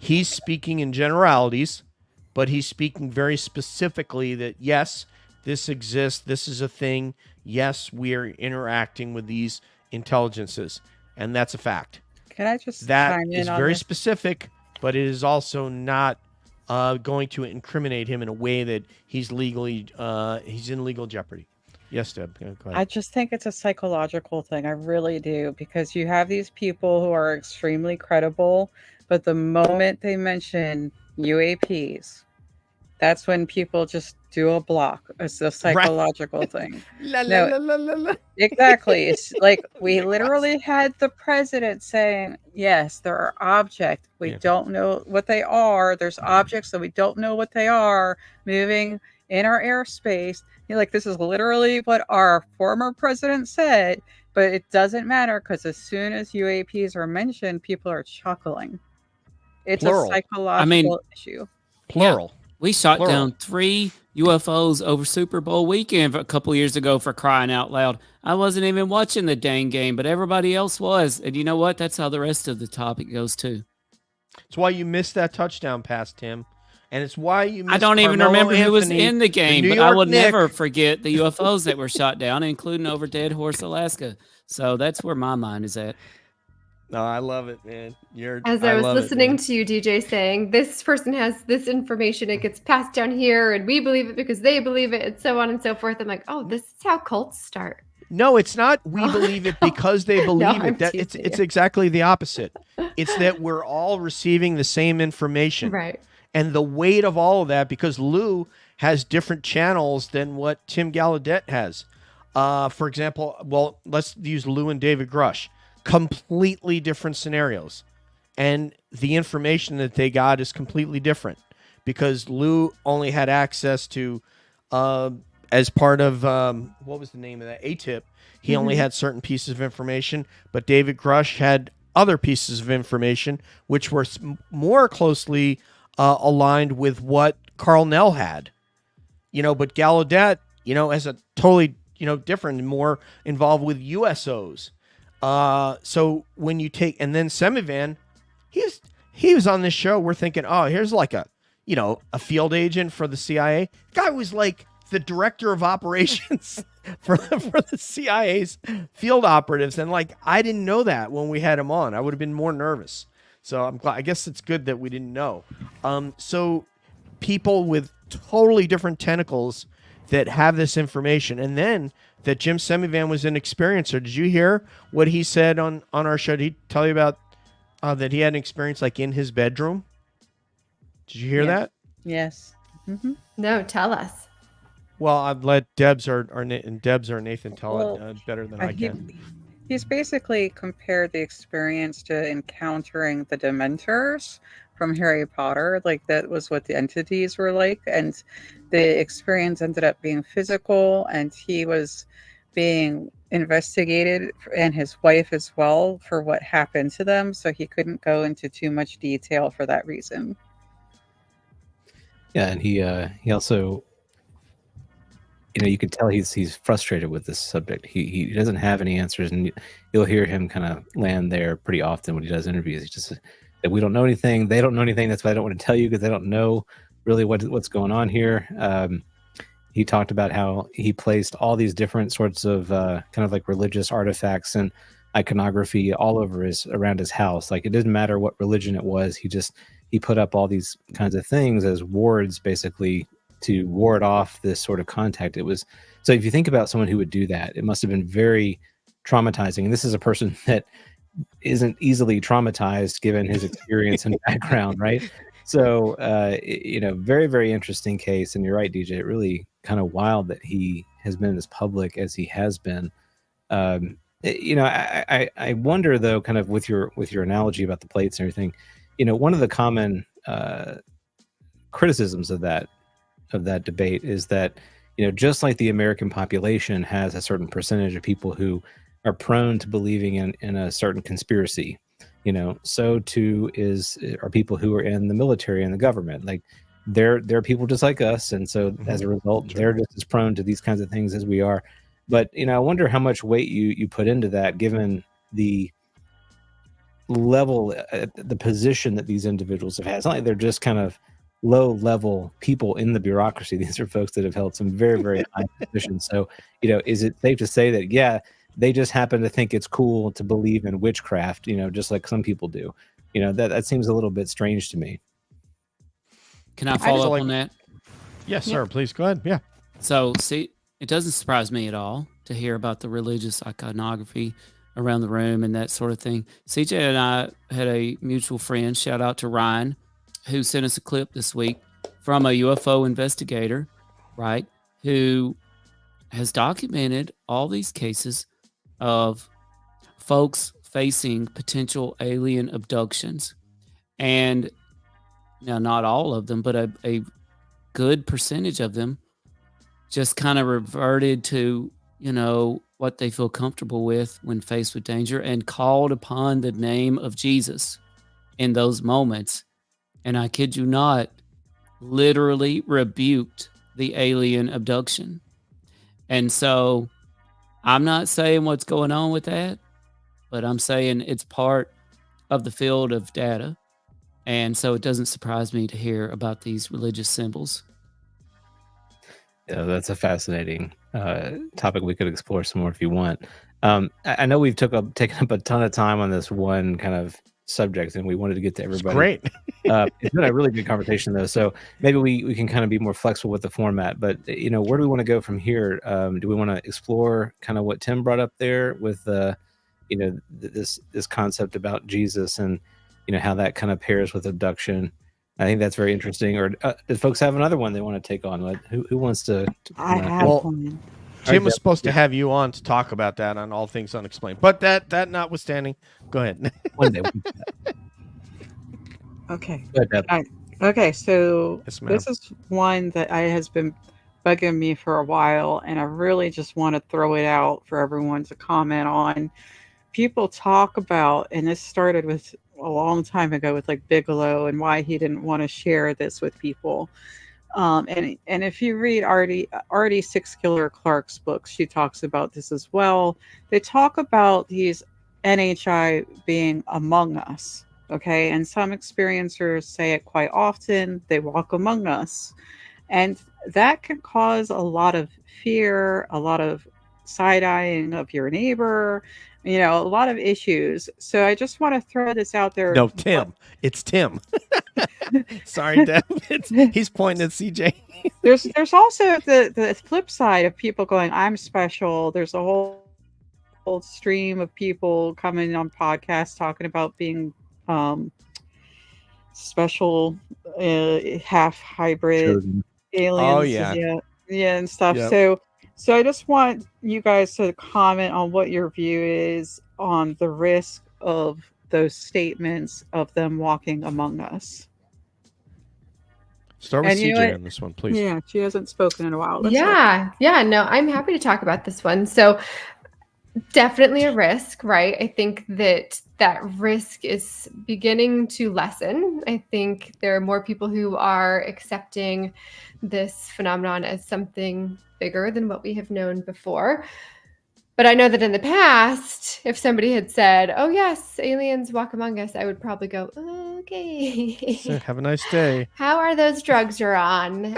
He's speaking in generalities, but he's speaking very specifically that, yes, this exists, this is a thing, yes, we are interacting with these intelligences, and that's a fact. Can I just that chime in is on very this? specific, but it is also not going to incriminate him in a way that he's in legal jeopardy. Yes, Deb, go ahead. I just think it's a psychological thing. I really do, because you have these people who are extremely credible, but the moment they mention UAPs, that's when people just do a block. It's a psychological thing. Exactly. It's like we literally had the president saying, yes, there are objects. We don't know what they are. There's objects that we don't know what they are moving in our airspace. This is literally what our former president said, but it doesn't matter because as soon as UAPs are mentioned, people are chuckling. It's Plural. a psychological issue. Plural. We shot down 3 UFOs over Super Bowl weekend a couple years ago, for crying out loud. I wasn't even watching the dang game, but everybody else was. And you know what? That's how the rest of the topic goes too. It's why you missed that touchdown pass, Tim. And it's why you missed I don't even Carmelo remember who was Anthony, in the game, New but I York will Knicks. never forget the UFOs that were shot down, including over Dead Horse, Alaska. So that's where my mind is at. No, I love it, man. As I was listening to you, DJ, saying this person has this information, it gets passed down here, and we believe it because they believe it, and so on and so forth. I'm like, oh, this is how cults start. No, it's not. We believe it because they believe No, it. It's exactly the opposite. It's that we're all receiving the same information, Right. And the weight of all of that, because Lou has different channels than what Tim Gallaudet has. For example, well, let's use Lou and David Grush. Completely different scenarios, and the information that they got is completely different because Lou only had access to as part of what was the name of that, ATIP, he only had certain pieces of information, but David Grush had other pieces of information which were more closely aligned with what Carl Nell had, but Gallaudet has a totally different and more involved with USOs. So when you take, and then Semivan, he was on this show. We're thinking, oh, here's like a field agent for the CIA. Guy was like the director of operations for the CIA's field operatives. And I didn't know that when we had him on. I would have been more nervous. So I'm glad, I guess it's good that we didn't know. So people with totally different tentacles that have this information, and then that Jim Semivan was an experiencer. Did you hear what he said on our show? Did he tell you about that he had an experience in his bedroom? Did you hear that? Yes. Mm-hmm. No, tell us. Well, I'd let Debs or Nathan tell it better than I can. He's basically compared the experience to encountering the Dementors from Harry Potter. Like, that was what the entities were like. And the experience ended up being physical, and he was being investigated, and his wife as well, for what happened to them. So he couldn't go into too much detail for that reason. Yeah, and he also, you could tell he's frustrated with this subject. He doesn't have any answers, and you'll hear him kind of land there pretty often when he does interviews. He just that we don't know anything, they don't know anything. That's why I don't want to tell you, because they don't know really what's going on here. He talked about how he placed all these different sorts of kind of like religious artifacts and iconography all over around his house. Like, it didn't matter what religion it was. He put up all these kinds of things as wards, basically, to ward off this sort of contact. So if you think about someone who would do that, it must have been very traumatizing. And this is a person that isn't easily traumatized given his experience and background, right? So, very, very interesting case. And you're right, DJ, it really kind of wild that he has been as public as he has been. I wonder, though, kind of with your analogy about the plates and everything, one of the common criticisms of that debate is that, just like the American population has a certain percentage of people who are prone to believing in a certain conspiracy, so too are people who are in the military and the government. Like, they're people just like us, and so as a result, they're just as prone to these kinds of things as we are. But I wonder how much weight you put into that, given the level, the position that these individuals have had. It's not like they're just kind of low-level people in the bureaucracy. These are folks that have held some very, very high positions. So, is it safe to say that, yeah, they just happen to think it's cool to believe in witchcraft, just like some people do? That seems a little bit strange to me. Can I follow up on that? Yes, sir. Please go ahead. Yeah. So, see, it doesn't surprise me at all to hear about the religious iconography around the room and that sort of thing. CJ and I had a mutual friend, shout out to Ryan, who sent us a clip this week from a UFO investigator, right, who has documented all these cases of folks facing potential alien abductions. And now, not all of them, but a good percentage of them just kind of reverted to, what they feel comfortable with when faced with danger, and called upon the name of Jesus in those moments. And I kid you not, literally rebuked the alien abduction. And so I'm not saying what's going on with that, but I'm saying it's part of the field of data. And so it doesn't surprise me to hear about these religious symbols. Yeah, that's a fascinating topic. We could explore some more if you want. I know we've taken up a ton of time on this one kind of subject, and we wanted to get to everybody. Great. It's been a really good conversation, though. So maybe we can kind of be more flexible with the format. But where do we want to go from here? Do we want to explore kind of what Tim brought up there with this concept about Jesus and how that kind of pairs with abduction? I think that's very interesting. Or do folks have another one they want to take on? Who wants to I have one. Tim was supposed to have you on to talk about that on All Things Unexplained. But that notwithstanding, go ahead. One day. Okay. Go ahead, Deb. Okay, so Yes, ma'am. this is one that has been bugging me for a while, and I really just want to throw it out for everyone to comment on. People talk about, and this started with a long time ago with like Bigelow and why he didn't want to share this with people. And if you read Artie Six Killer Clark's books, she talks about this as well. They talk about these NHI being among us. Okay, and some experiencers say it quite often. They walk among us, and that can cause a lot of fear, a lot of side-eyeing of your neighbor, a lot of issues. So I just want to throw this out there. No, Tim. It's Tim. Sorry, Deb. He's pointing at CJ. There's also the flip side of people going, I'm special. There's a whole stream of people coming on podcasts talking about being special, half hybrid aliens. Oh, yeah. Yeah, and stuff. Yep. So I just want you guys to comment on what your view is on the risk of those statements of them walking among us. Start with And you know CJ what? on this one, please. Yeah, she hasn't spoken in a while. Let's Yeah, no, I'm happy to talk about this one. So definitely a risk, right? I think that risk is beginning to lessen. I think there are more people who are accepting this phenomenon as something bigger than what we have known before. But I know that in the past, if somebody had said, "Oh yes, aliens walk among us," I would probably go, "Okay, So, have a nice day. how are those drugs you're on?"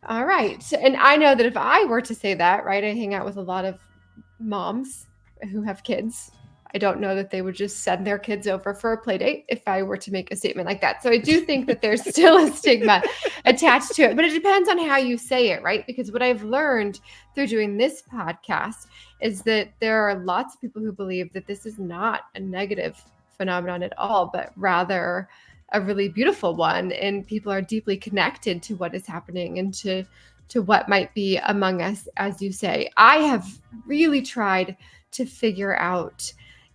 All right. And I know that if I were to say that, right, I hang out with a lot of moms who have kids. I don't know that they would just send their kids over for a play date if I were to make a statement like that. So I do think that there's still a stigma attached to it, but it depends on how you say it, right? Because what I've learned through doing this podcast is that there are lots of people who believe that this is not a negative phenomenon at all, but rather a really beautiful one, and people are deeply connected to what is happening and to what might be among us, as you say. I have really tried to figure out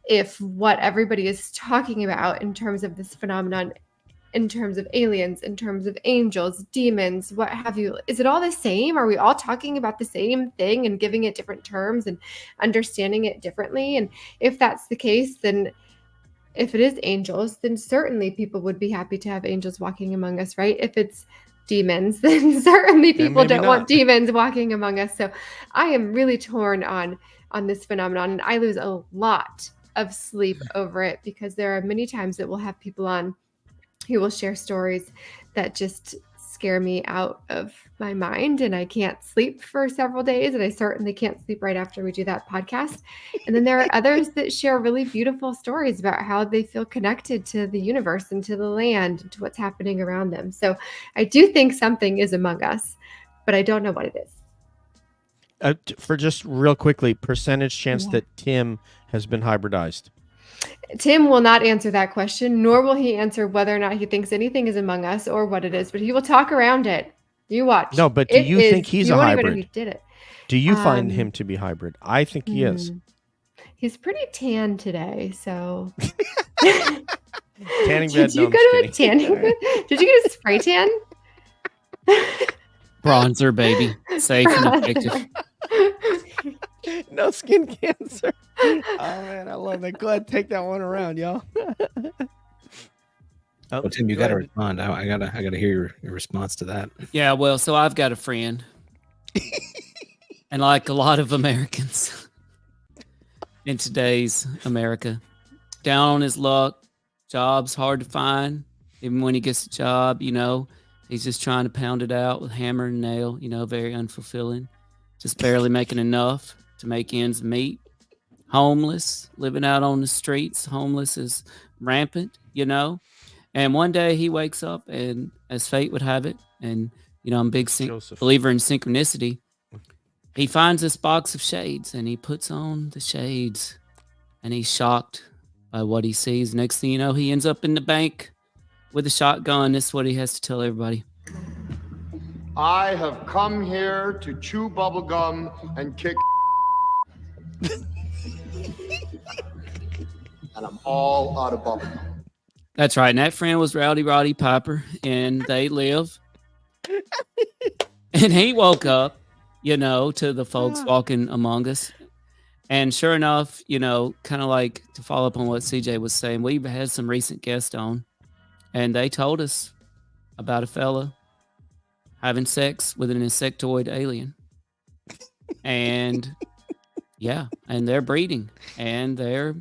if what everybody is talking about in terms of this phenomenon, in terms of aliens, in terms of angels, demons, what have you, is it all the same? Are we all talking about the same thing and giving it different terms and understanding it differently? And if that's the case, then if it is angels, then certainly people would be happy to have angels walking among us, right? If it's demons, then certainly people maybe don't not. want demons walking among us. So I am really torn on this phenomenon, and I lose a lot of sleep over it because there are many times that we'll have people on who will share stories that just scare me out of my mind, and I can't sleep for several days, and I certainly can't sleep right after we do that podcast. And then there are others that share really beautiful stories about how they feel connected to the universe and to the land and to what's happening around them. So I do think something is among us, but I don't know what it is. For just real quickly, percentage chance Yeah. that Tim has been hybridized. Tim will not answer that question, nor will he answer whether or not he thinks anything is among us or what it is, but he will talk around it. You watch. No, but do you think he's you a won't even know hybrid? he did it. Do you find him to be hybrid? I think he is. He's pretty tan today, so. Tanning bed. Did you go to a tanning bed? Did you get a spray tan? Bronzer, baby. Safe and effective. No skin cancer. Oh man, I love that. Go ahead, take that one around, y'all. Well, Tim, you got to respond. I gotta hear your response to that. Yeah, well, so I've got a friend. And like a lot of Americans in today's America, down on his luck, job's hard to find. Even when he gets a job, he's just trying to pound it out with hammer and nail, very unfulfilling. Just barely making enough to make ends meet. Homeless, living out on the streets. Homeless is rampant, And one day he wakes up, and as fate would have it, and I'm a big believer in synchronicity, he finds this box of shades, and he puts on the shades, and he's shocked by what he sees. Next thing you know, he ends up in the bank with a shotgun. This is what he has to tell everybody. I have come here to chew bubblegum and kick and I'm all out of bubblegum. That's right. And that friend was Rowdy Roddy Piper, and they live. And he woke up, to the folks walking among us. And sure enough, kind of like to follow up on what CJ was saying, we've had some recent guests on, and they told us about a fella having sex with an insectoid alien. And yeah, and they're breeding, and they're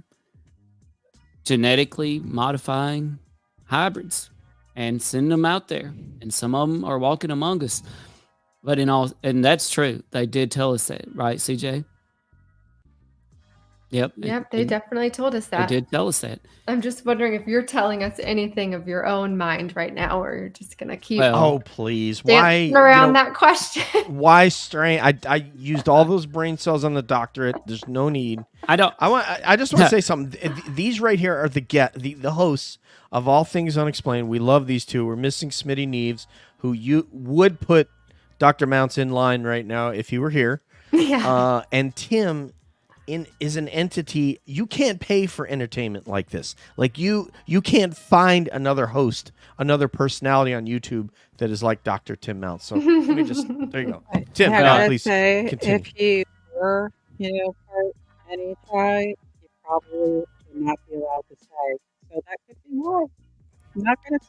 genetically modifying hybrids and sending them out there. And some of them are walking among us. But and that's true. They did tell us that, right, CJ? Yep. Yep, they definitely told us that. They did tell us that. I'm just wondering if you're telling us anything of your own mind right now, or you're just gonna keep Oh please! dancing around that question. Why strain? I used all those brain cells on the doctorate. There's no need. I just want to say something. These right here are the hosts of All Things Unexplained. We love these two. We're missing Smitty Neves, who you would put Dr. Mounce in line right now if he were here. Yeah. And Tim is an entity. You can't pay for entertainment like this. Like you can't find another host, another personality on YouTube that is like Dr. Tim Mounce. So let me just, there you go. Tim, I gotta please say, continue. if he were, part any tribe, he probably would not be allowed to say. So that could be why. I'm not gonna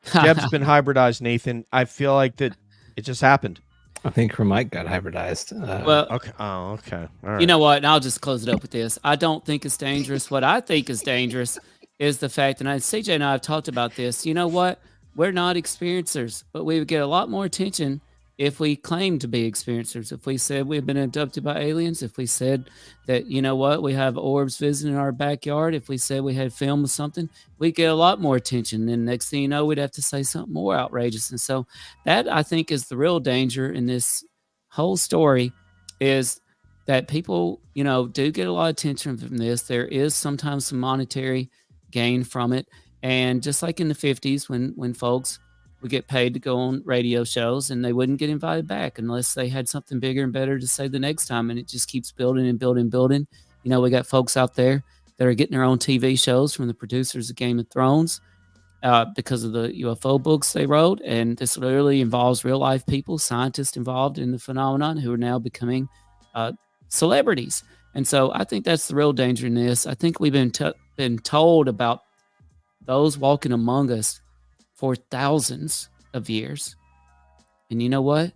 say. Jeb's been hybridized, Nathan. I feel like that it just happened. I think her mic got hybridized. Well, Okay. Oh, okay. All right. you know what? And I'll just close it up with this. I don't think it's dangerous. What I think is dangerous is the fact, and CJ and I have talked about this. You know what? We're not experiencers, but we would get a lot more attention if we claimed to be experiencers. If we said we've been abducted by aliens, if we said that, you know what, we have orbs visiting our backyard, if we said we had film of something, we'd get a lot more attention. And next thing you know, we'd have to say something more outrageous. And so that, I think, is the real danger in this whole story, is that people, do get a lot of attention from this. There is sometimes some monetary gain from it. And just like in the 50s, when folks would get paid to go on radio shows and they wouldn't get invited back unless they had something bigger and better to say the next time. And it just keeps building and building and building. We got folks out there that are getting their own TV shows from the producers of Game of Thrones because of the UFO books they wrote. And this literally involves real life people, scientists involved in the phenomenon, who are now becoming celebrities. And so I think that's the real danger in this. I think we've been told about those walking among us for thousands of years. And you know what?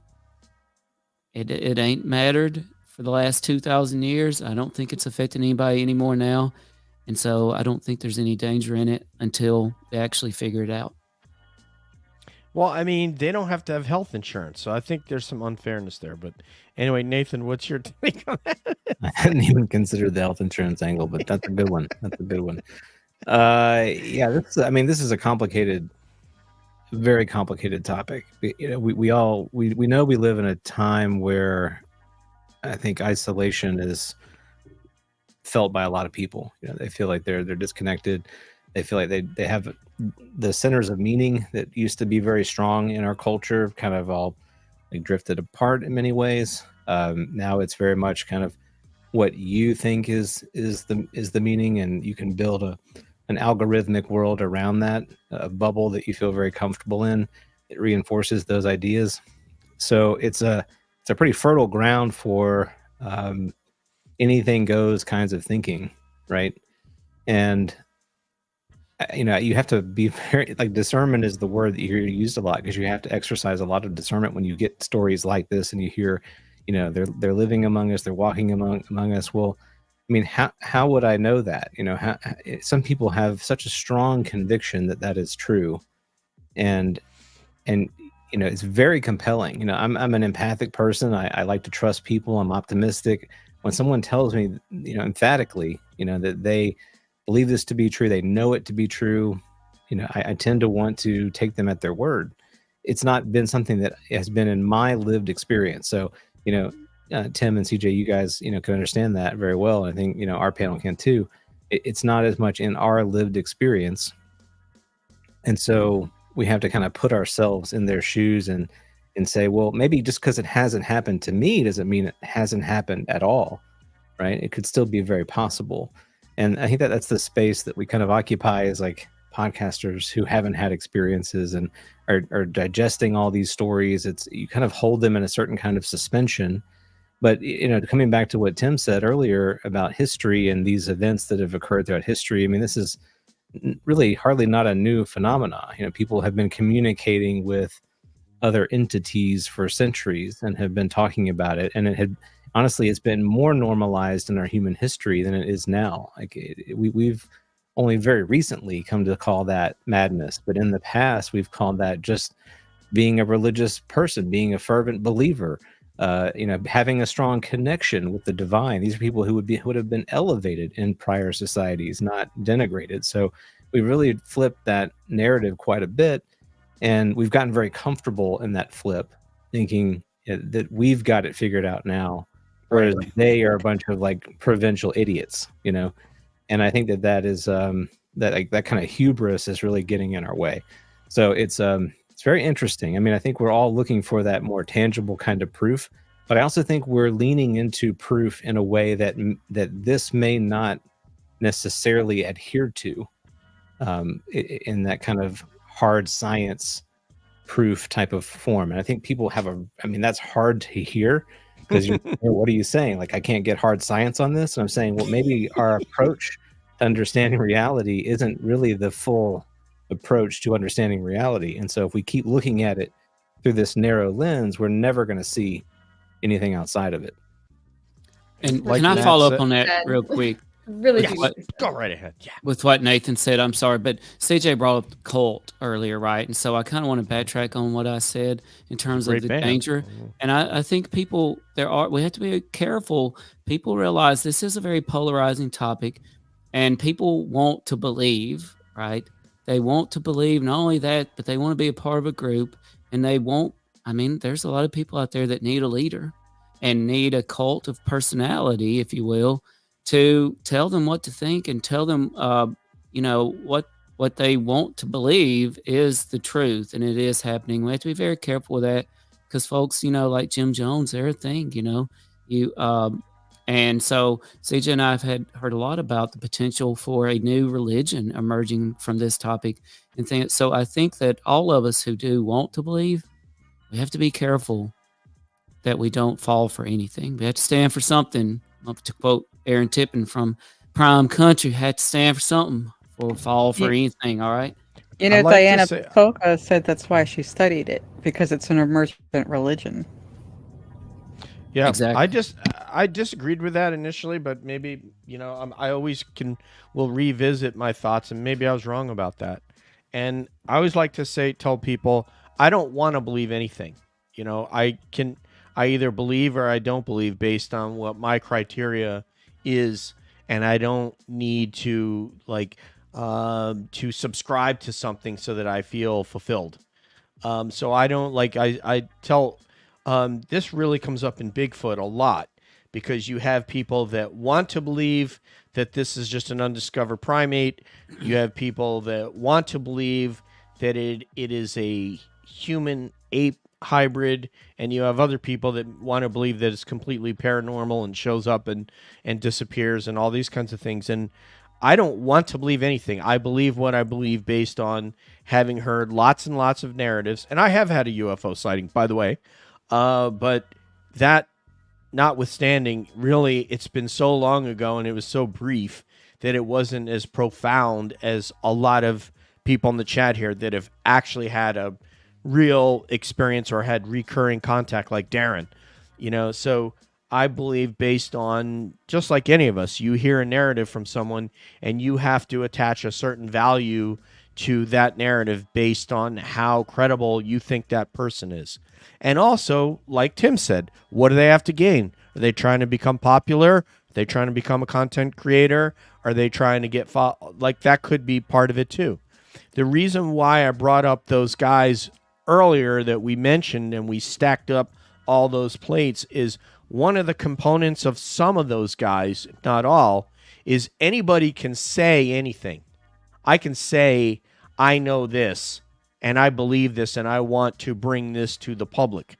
It ain't mattered for the last 2,000 years. I don't think it's affecting anybody anymore now. And so I don't think there's any danger in it until they actually figure it out. Well, I mean, they don't have to have health insurance, so I think there's some unfairness there. But anyway, Nathan, what's your take on that? I hadn't even considered the health insurance angle, but that's a good one. That's a good one. Yeah, this is a complicated, very complicated topic. We know we live in a time where I think isolation is felt by a lot of people. They feel like they're disconnected. They feel like they have the centers of meaning that used to be very strong in our culture kind of all drifted apart in many ways. Now it's very much kind of what you think is the meaning, and you can build an algorithmic world around that, a bubble that you feel very comfortable in. It reinforces those ideas. So it's a pretty fertile ground for anything goes kinds of thinking, right? And you have to be very, discernment is the word that you hear used a lot, because you have to exercise a lot of discernment when you get stories like this and you hear, they're living among us, they're walking among us. Well, I mean, how would I know that? Some people have such a strong conviction that is true, and it's very compelling. I'm an empathic person. I like to trust people. I'm optimistic. When someone tells me, emphatically, that they believe this to be true, they know it to be true, I tend to want to take them at their word. It's not been something that has been in my lived experience. So, Tim and CJ, you guys, can understand that very well. I think, our panel can too. It's not as much in our lived experience. And so we have to kind of put ourselves in their shoes and say, well, maybe just because it hasn't happened to me doesn't mean it hasn't happened at all, right? It could still be very possible. And I think that's the space that we kind of occupy as podcasters who haven't had experiences and are digesting all these stories. You kind of hold them in a certain kind of suspension. But, coming back to what Tim said earlier about history and these events that have occurred throughout history, I mean, this is really hardly not a new phenomena. People have been communicating with other entities for centuries and have been talking about it. And honestly, it's been more normalized in our human history than it is now. We've only very recently come to call that madness. But in the past, we've called that just being a religious person, being a fervent believer, having a strong connection with the divine. These are people who would have been elevated in prior societies, not denigrated. So we really flipped that narrative quite a bit, and we've gotten very comfortable in that flip, thinking that we've got it figured out now, whereas they are a bunch of provincial idiots, And I think that is that kind of hubris is really getting in our way. So it's It's very interesting. I mean, I think we're all looking for that more tangible kind of proof, but I also think we're leaning into proof in a way that this may not necessarily adhere to, in that kind of hard science proof type of form. And I think people have that's hard to hear, because what are you saying? Like, I can't get hard science on this. And I'm saying, well, maybe our approach to understanding reality isn't really the full approach to understanding reality. And so if we keep looking at it through this narrow lens, we're never going to see anything outside of it. And Like can I Matt follow said- up on that real quick? Really Yes, do. go right ahead. Yeah. With what Nathan said, I'm sorry, but CJ brought up the cult earlier, right? And so I kind of want to backtrack on what I said in terms of Great the band. danger. And I think we have to be careful. People realize this is a very polarizing topic, and people want to believe, right? They want to believe not only that, but they want to be a part of a group, and there's a lot of people out there that need a leader and need a cult of personality, if you will, to tell them what to think and tell them, what they want to believe is the truth, and it is happening. We have to be very careful with that, because folks, like Jim Jones, they're a thing, and so CJ and I have heard a lot about the potential for a new religion emerging from this topic and things. So I think that all of us who do want to believe, we have to be careful that we don't fall for anything. We have to stand for something. To quote Aaron Tippin from Prime Country, had to stand for something or fall for anything. All right. Diana Polka said that's why she studied it, because it's an emergent religion. Yeah, exactly. I disagreed with that initially, but maybe, I always will revisit my thoughts, and maybe I was wrong about that. And I always like to tell people, I don't want to believe anything. I either believe or I don't believe based on what my criteria is, and I don't need to to subscribe to something so that I feel fulfilled. So I don't I tell this really comes up in Bigfoot a lot, because you have people that want to believe that this is just an undiscovered primate. You have people that want to believe that it is a human ape hybrid, and you have other people that want to believe that it's completely paranormal and shows up and disappears and all these kinds of things. And I don't want to believe anything. I believe what I believe based on having heard lots and lots of narratives, and I have had a UFO sighting, by the way, but that notwithstanding, really, it's been so long ago and it was so brief that it wasn't as profound as a lot of people in the chat here that have actually had a real experience or had recurring contact, like Darren. So I believe, based on, just like any of us, you hear a narrative from someone and you have to attach a certain value to that narrative based on how credible you think that person is. And also, like Tim said, what do they have to gain? Are they trying to become popular? Are they trying to become a content creator? Are they trying to get that could be part of it too. The reason why I brought up those guys earlier that we mentioned and we stacked up all those plates is one of the components of some of those guys, not all, is anybody can say anything. I can say, I know this and I believe this and I want to bring this to the public.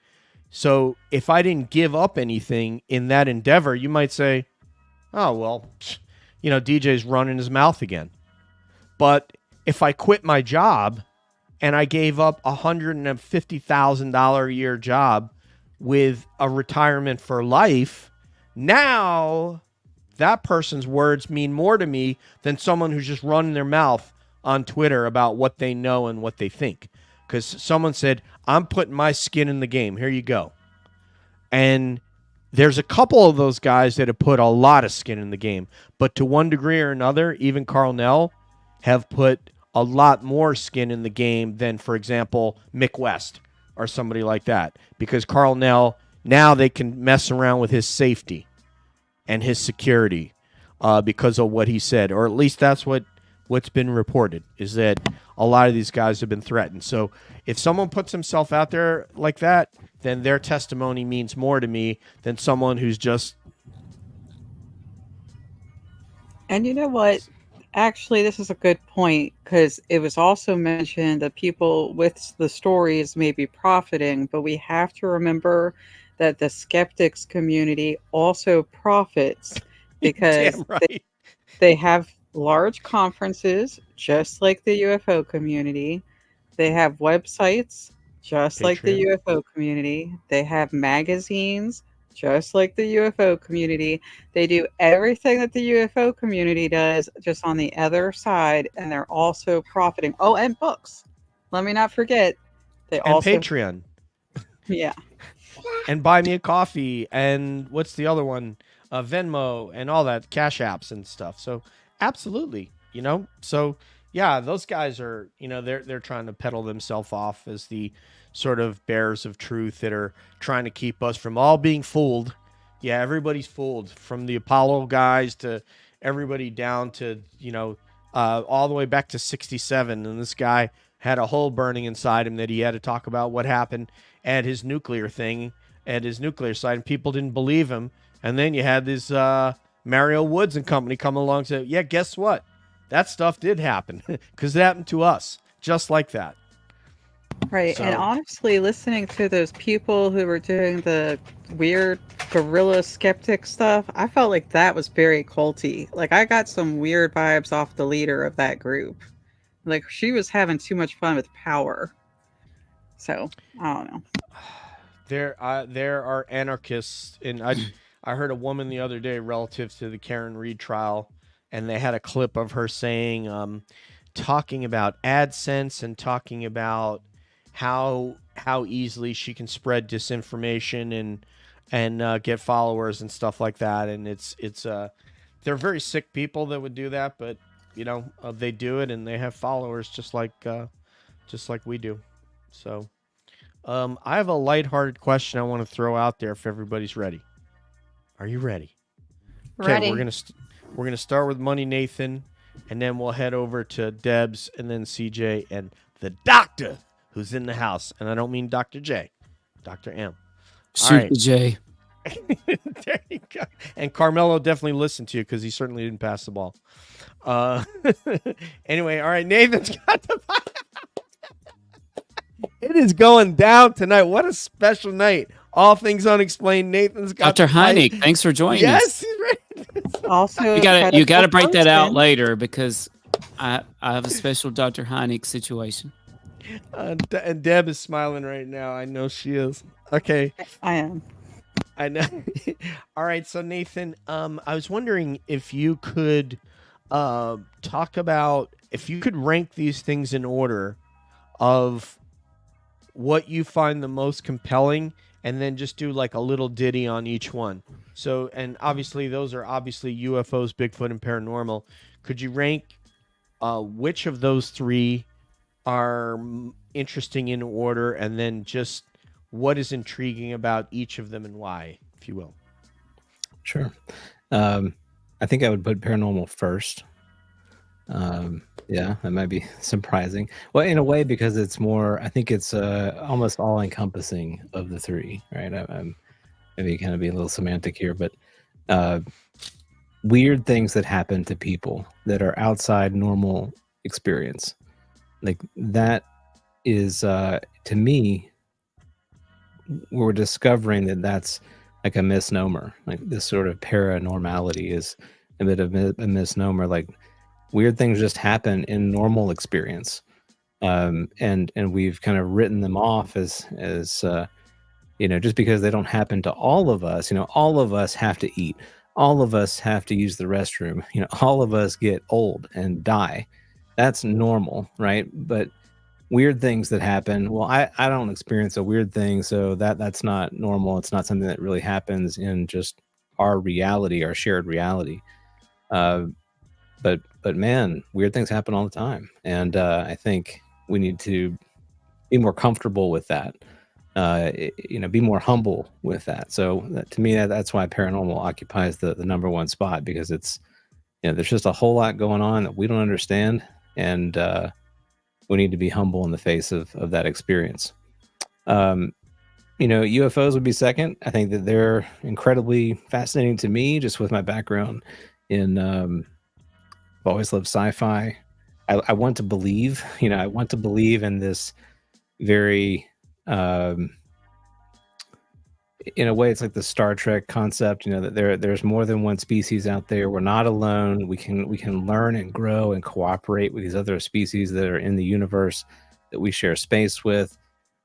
So if I didn't give up anything in that endeavor, you might say, oh, well, DJ's running his mouth again. But if I quit my job and I gave up $150,000 a year job with a retirement for life, now that person's words mean more to me than someone who's just running their mouth on Twitter about what they know and what they think. Because someone said, I'm putting my skin in the game. Here you go. And there's a couple of those guys that have put a lot of skin in the game. But to one degree or another, even Carl Nell have put a lot more skin in the game than, for example, Mick West or somebody like that. Because Carl Nell, now they can mess around with his safety and his security because of what he said. Or at least that's what's been reported, is that a lot of these guys have been threatened. So if someone puts himself out there like that, then their testimony means more to me than someone who's just... And you know what? Actually, this is a good point because it was also mentioned that people with the stories may be profiting, but we have to remember that the skeptics community also profits because Damn right. they have large conferences just like the UFO community. They have websites just like the Patreon. UFO community. They have magazines just like the UFO community. They do everything that the UFO community does just on the other side, and they're also profiting. Oh, and books. Let me not forget. They And also, Patreon. yeah. And Buy Me a Coffee. And what's the other one? Venmo and all that, Cash Apps and stuff. So absolutely, you know. So yeah, those guys are, you know, they're trying to peddle themselves off as the sort of bearers of truth that are trying to keep us from all being fooled. Yeah, everybody's fooled, from the Apollo guys to everybody down to, you know, all the way back to 67. And this guy had a hole burning inside him that he had to talk about what happened at his nuclear thing, at his nuclear site, and people didn't believe him. And then you had this Mario Woods and company come along and say, yeah, guess what? That stuff did happen because it happened to us just like that. Right. And So- honestly, listening to those people who were doing the weird guerrilla skeptic stuff, I felt like that was very culty. Like, I got some weird vibes off the leader of that group. Like, she was having too much fun with power. So, I don't know. There are anarchists, and I heard a woman the other day relative to the Karen Reed trial, and they had a clip of her saying, talking about AdSense and talking about how easily she can spread disinformation and get followers and stuff like that. And it's they're very sick people that would do that, but you know, they do it and they have followers just like we do. So I have a lighthearted question I want to throw out there if everybody's ready. Are you ready? Ready. We're gonna start with Money Nathan, and then we'll head over to Debs, and then CJ, and the doctor who's in the house. And I don't mean Dr. J, Dr. M. All Shoot right. the J. There you go. And Carmelo definitely listened to you because he certainly didn't pass the ball. Anyway, all right, Nathan's got the. It is going down tonight. What a special night. All Things Unexplained. Nathan's got Dr. the mic. Heineck, thanks for joining Yes, us. he's ready. Also, You gotta break that out person. later because I have a special Dr. Heineck situation. And Deb is smiling right now. I know she is. Okay. I am. I know. All right. So Nathan, I was wondering if you could talk about, if you could rank these things in order of what you find the most compelling, and then just do like a little ditty on each one. So, and obviously those are obviously UFOs, Bigfoot, and paranormal. Could you rank which of those three are interesting in order, and then just what is intriguing about each of them and why, if you will? Sure. I think I would put paranormal first. Yeah, that might be surprising. Well, in a way, because it's more, I think it's almost all encompassing of the three, right? I'm maybe kind of being a little semantic here, but weird things that happen to people that are outside normal experience. Like that is, to me, we're discovering that that's like a misnomer. Like this sort of paranormality is a bit of a misnomer. Like weird things just happen in normal experience, and we've kind of written them off as you know, just because they don't happen to all of us. You know, all of us have to eat. All of us have to use the restroom. You know, all of us get old and die. That's normal, right? But weird things that happen, well, I don't experience a weird thing, so that's not normal. It's not something that really happens in just our reality, our shared reality. But man, weird things happen all the time, and I think we need to be more comfortable with that. You know, be more humble with that. So to me, that's why paranormal occupies the number one spot, because it's, you know, there's just a whole lot going on that we don't understand, and we need to be humble in the face of that experience. You know, UFOs would be second. I think that they're incredibly fascinating to me, just with my background in I've always loved sci-fi. I want to believe, I want to believe in this very, in a way, it's like the Star Trek concept, that there's more than one species out there. We're not alone. We can learn and grow and cooperate with these other species that are in the universe that we share space with.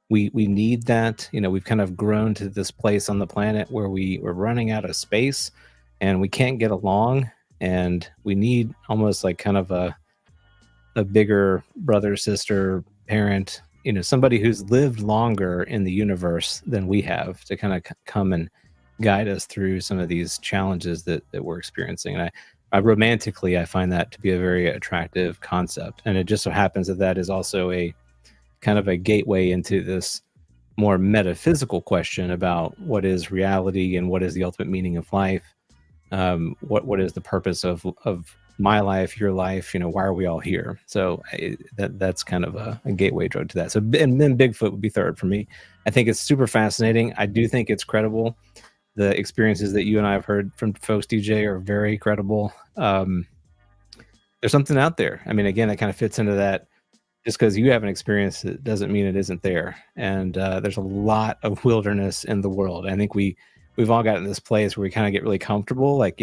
We need that. We've kind of grown to this place on the planet where we're running out of space and we can't get along, and we need almost like kind of a bigger brother, sister, parent, somebody who's lived longer in the universe than we have to kind of come and guide us through some of these challenges that we're experiencing. And I romantically, I find that to be a very attractive concept. And it just so happens that is also a kind of a gateway into this more metaphysical question about what is reality and what is the ultimate meaning of life. What is the purpose of my life, your life, why are we all here? So that's kind of a gateway drug to that. So, and then Bigfoot would be third for me. I think it's super fascinating. I do think it's credible. The experiences that you and I have heard from folks, DJ, are very credible. There's something out there. I mean, again, that kind of fits into that. Just because you haven't experienced it doesn't mean it isn't there. And there's a lot of wilderness in the world. I think we've all gotten this place where we kind of get really comfortable. Like,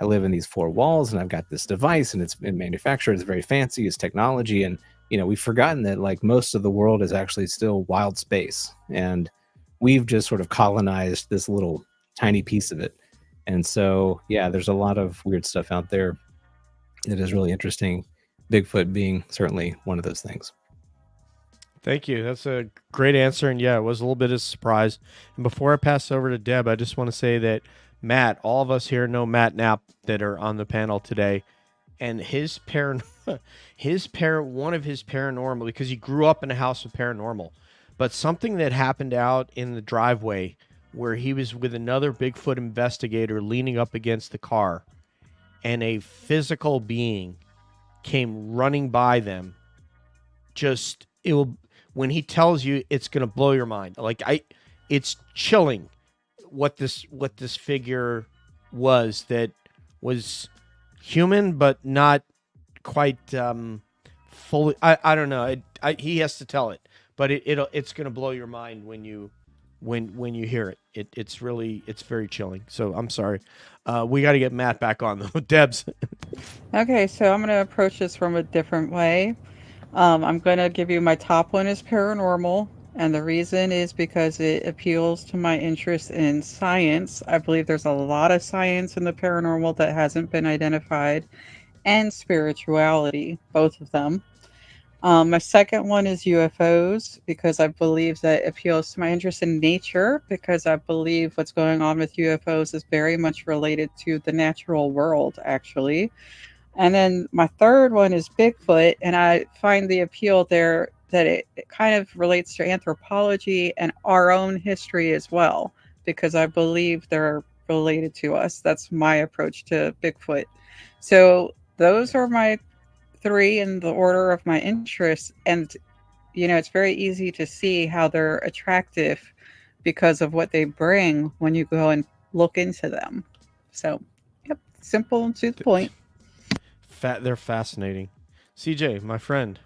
I live in these four walls and I've got this device and it's been manufactured. It's very fancy. It's technology. And, we've forgotten that like most of the world is actually still wild space. And we've just sort of colonized this little tiny piece of it. And so, yeah, there's a lot of weird stuff out there that is really interesting. Bigfoot being certainly one of those things. Thank you. That's a great answer. And yeah, it was a little bit of a surprise. And before I pass over to Deb, I just want to say that Matt, all of us here know Matt Knapp that are on the panel today, and one of his paranormal, because he grew up in a house of paranormal, but something that happened out in the driveway where he was with another Bigfoot investigator leaning up against the car, and a physical being came running by them. When he tells you, it's going to blow your mind. It's chilling what this figure was, that was human but not quite fully. I don't know. He has to tell it, but it's going to blow your mind when you hear it. It's very chilling. So I'm sorry. We got to get Matt back on though. Debs. Okay, so I'm going to approach this from a different way. I'm going to give you my top one is paranormal. And the reason is because it appeals to my interest in science. I believe there's a lot of science in the paranormal that hasn't been identified, and spirituality, both of them. My second one is UFOs, because I believe that appeals to my interest in nature, because I believe what's going on with UFOs is very much related to the natural world, actually. And then my third one is Bigfoot, and I find the appeal there that it kind of relates to anthropology and our own history as well, because I believe they're related to us. That's my approach to Bigfoot. So those are my three in the order of my interests. And, it's very easy to see how they're attractive because of what they bring when you go and look into them. So, yep, simple and to the point. They're fascinating. CJ, my friend.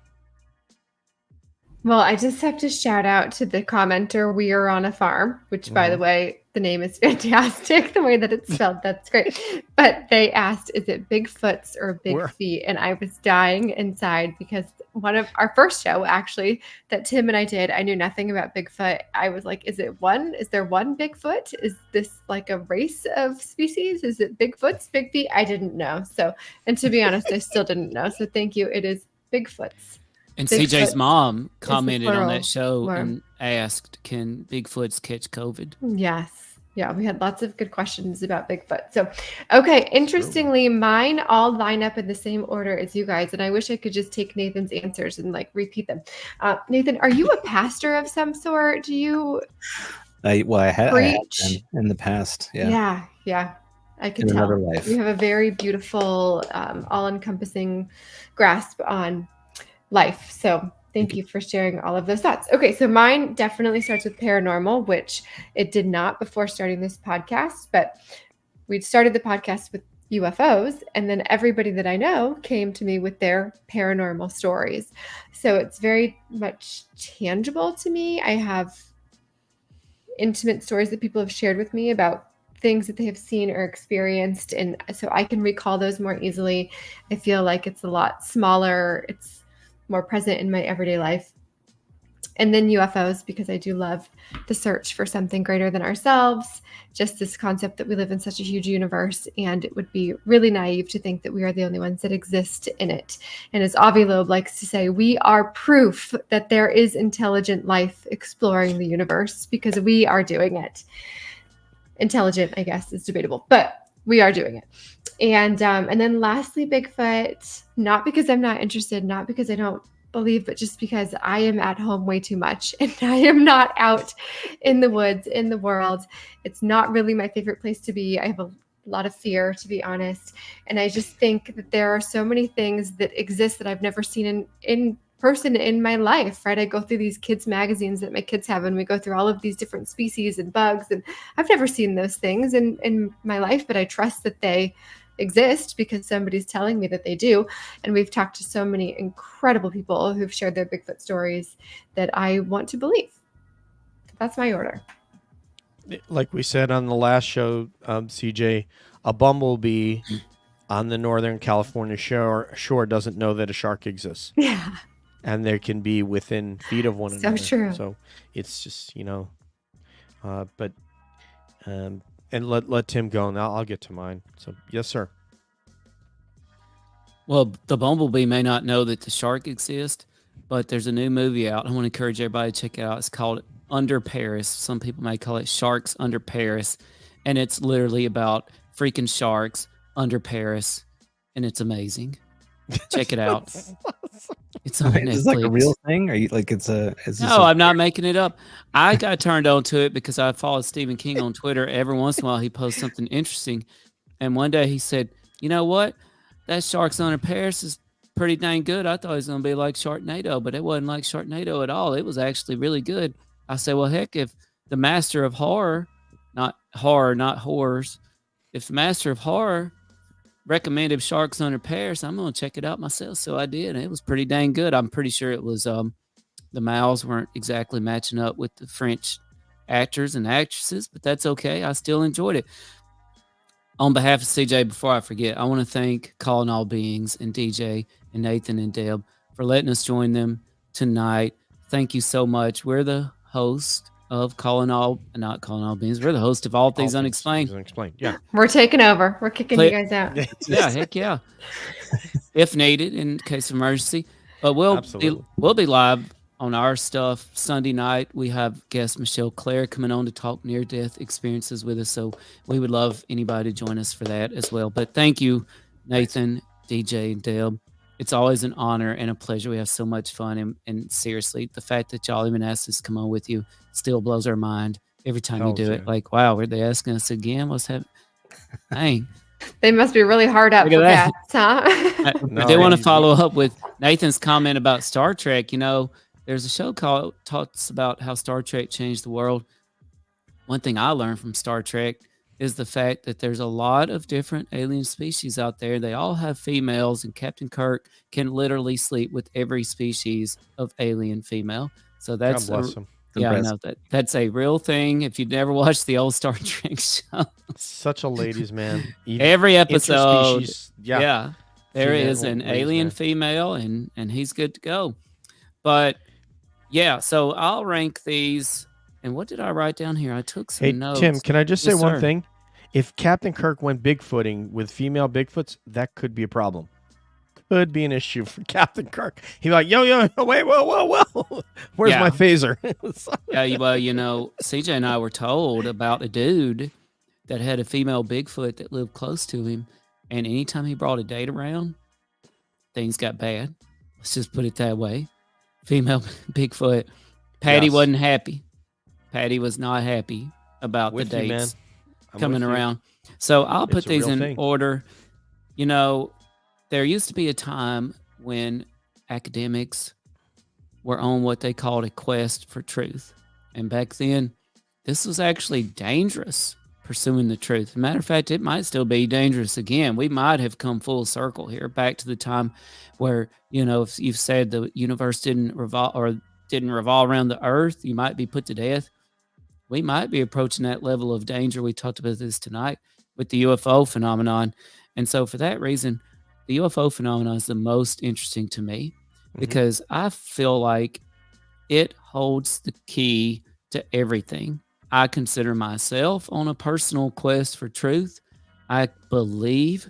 Well, I just have to shout out to the commenter. We are on a farm, which, by the way, the name is fantastic. The way that it's spelled, that's great. But they asked, is it Bigfoots or Big Feet? And I was dying inside because one of our first show, actually, that Tim and I did, I knew nothing about Bigfoot. I was like, is there one Bigfoot? Is this like a race of species? Is it Bigfoots, Big Feet? I didn't know. So, and to be honest, I still didn't know. So thank you. It is Bigfoots. And CJ's mom commented on that show and asked, can Bigfoots catch COVID? Yes. Yeah, we had lots of good questions about Bigfoot. So, okay, interestingly, mine all line up in the same order as you guys. And I wish I could just take Nathan's answers and repeat them. Nathan, are you a pastor of some sort? Do you I have preach? in the past. Yeah. Yeah. I can in tell. Another life. You have a very beautiful, all-encompassing grasp on life. So thank you for sharing all of those thoughts. Okay, so mine definitely starts with paranormal, which it did not before starting this podcast, but we started the podcast with UFOs. And then everybody that I know came to me with their paranormal stories. So it's very much tangible to me. I have intimate stories that people have shared with me about things that they have seen or experienced. And so I can recall those more easily. I feel like it's a lot smaller. It's more present in my everyday life. And then UFOs, because I do love the search for something greater than ourselves, just this concept that we live in such a huge universe, and it would be really naive to think that we are the only ones that exist in it. And as Avi Loeb likes to say, we are proof that there is intelligent life exploring the universe because we are doing it. Intelligent, I guess, is debatable, but we are doing it. And then lastly, Bigfoot, not because I'm not interested, not because I don't believe, but just because I am at home way too much and I am not out in the woods, in the world. It's not really my favorite place to be. I have a lot of fear, to be honest. And I just think that there are so many things that exist that I've never seen in person in my life, right? I go through these kids magazines that my kids have, and we go through all of these different species and bugs, and I've never seen those things in my life, but I trust that they exist because somebody's telling me that they do. And we've talked to so many incredible people who've shared their Bigfoot stories that I want to believe. That's my order. Like we said on the last show, CJ, a bumblebee on the Northern California shore doesn't know that a shark exists. Yeah. And they can be within feet of one So another. true. So it's just, and let Tim go, and I'll get to mine. So, yes, sir. Well, the bumblebee may not know that the shark exists, but there's a new movie out. I want to encourage everybody to check it out. It's called Under Paris. Some people may call it Sharks Under Paris. And it's literally about freaking sharks under Paris. And it's amazing. Check it out. It's on Netflix. Is this like a real thing? Are you like I'm not making it up. I got turned on to it because I follow Stephen King on Twitter. Every once in a while, he posts something interesting. And one day he said, "You know what? That Sharks Under Paris is pretty dang good. I thought it was going to be like Sharknado, but it wasn't like Sharknado at all. It was actually really good." I said, "Well, heck, if the master of horror, not horrors, if the master of horror recommended Sharks Under Paris, I'm going to check it out myself." So I did. And it was pretty dang good. I'm pretty sure it was the mouths weren't exactly matching up with the French actors and actresses, but that's okay. I still enjoyed it. On behalf of CJ, before I forget, I want to thank Calling All Beings and DJ and Nathan and Deb for letting us join them tonight. Thank you so much. We're the host of Not Calling All Beings. We're the host of All Things Unexplained. Yeah. We're taking over. We're kicking you guys out. Yeah, heck yeah. If needed, in case of emergency. But we'll be live on our stuff Sunday night. We have guest Michelle Claire coming on to talk near-death experiences with us. So we would love anybody to join us for that as well. But thank you, Nathan, DJ, and Deb. It's always an honor and a pleasure. We have so much fun. And seriously, the fact that y'all even asked us to come on with you still blows our mind every time you do it. Like, wow, were they asking us again? What's happening? Dang. They must be really hard up for guests, huh? I did want to follow up with Nathan's comment about Star Trek. You know, there's a show called talks about how Star Trek changed the world. One thing I learned from Star Trek is the fact that there's a lot of different alien species out there. They all have females, and Captain Kirk can literally sleep with every species of alien female. So that's God bless him. I know that's a real thing. If you've never watched the old Star Trek show, such a ladies' man. Every episode, there is an alien female, and he's good to go. But yeah, so I'll rank these. And what did I write down here? I took some notes. Tim, can I just say Yes, one sir. thing? If Captain Kirk went Bigfooting with female Bigfoots, that could be a problem. Could be an issue for Captain Kirk. He'd be like, yo, wait, whoa. Where's my phaser? Yeah, well, you know, CJ and I were told about a dude that had a female Bigfoot that lived close to him. And anytime he brought a date around, things got bad. Let's just put it that way. Female Bigfoot. Patty wasn't happy. Patty was not happy about the dates coming around. So I'll put these in order. You know, there used to be a time when academics were on what they called a quest for truth. And back then, this was actually dangerous pursuing the truth. As a matter of fact, it might still be dangerous again. We might have come full circle here, back to the time where, if you've said the universe didn't revolve around the earth, you might be put to death. We might be approaching that level of danger. We talked about this tonight with the UFO phenomenon. And so for that reason, the UFO phenomenon is the most interesting to me because I feel like it holds the key to everything. I consider myself on a personal quest for truth. I believe,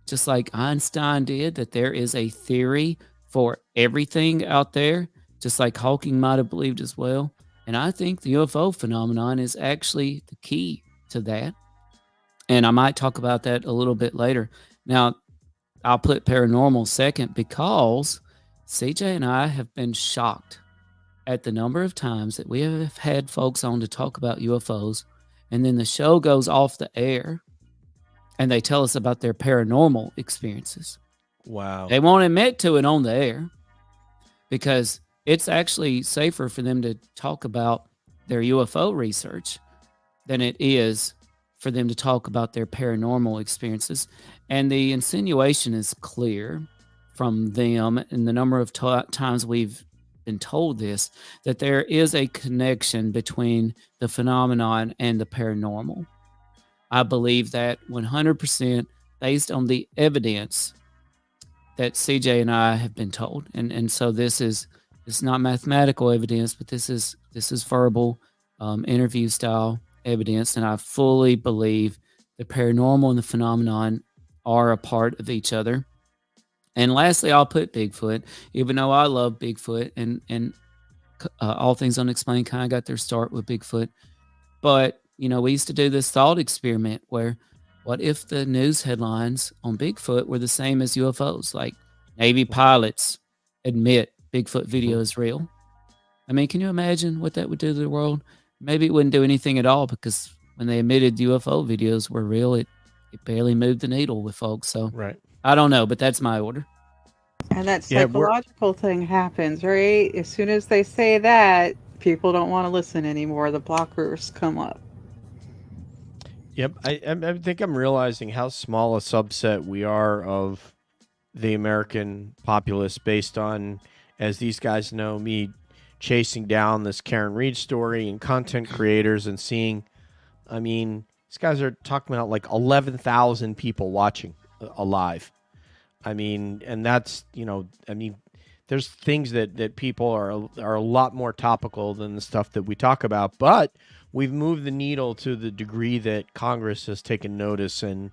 just like Einstein did, that there is a theory for everything out there, just like Hawking might have believed as well. And I think the UFO phenomenon is actually the key to that. And I might talk about that a little bit later. Now, I'll put paranormal second because CJ and I have been shocked at the number of times that we have had folks on to talk about UFOs, and then the show goes off the air and they tell us about their paranormal experiences. Wow. They won't admit to it on the air because it's actually safer for them to talk about their UFO research than it is for them to talk about their paranormal experiences. And the insinuation is clear from them and the number of times we've been told this, that there is a connection between the phenomenon and the paranormal. I believe that 100% based on the evidence that CJ and I have been told. And so it's not mathematical evidence, but this is verbal interview style evidence. And I fully believe the paranormal and the phenomenon are a part of each other. And lastly, I'll put Bigfoot, even though I love Bigfoot and All Things Unexplained kind of got their start with Bigfoot. But, we used to do this thought experiment where what if the news headlines on Bigfoot were the same as UFOs? Like Navy pilots admit Bigfoot video is real. I mean, can you imagine what that would do to the world? Maybe it wouldn't do anything at all because when they admitted UFO videos were real, it barely moved the needle with folks. So Right. I don't know, but that's my order. And that Yeah, psychological thing happens, right? As soon as they say that, people don't want to listen anymore. The blockers come up. Yep. I think I'm realizing how small a subset we are of the American populace based on, as these guys know, me chasing down this Karen Reed story and content creators and seeing, these guys are talking about like 11,000 people watching alive. And that's, there's things that people are a lot more topical than the stuff that we talk about, but we've moved the needle to the degree that Congress has taken notice and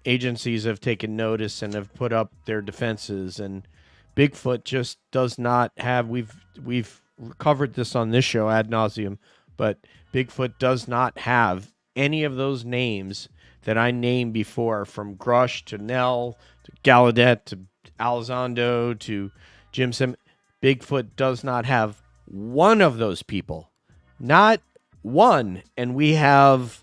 agencies have taken notice and have put up their defenses. And Bigfoot just does not have, we've covered this on this show ad nauseum, but Bigfoot does not have any of those names that I named before, from Grush to Nell to Gallaudet to Elizondo to Jim Sim. Bigfoot does not have one of those people. Not one. And we have,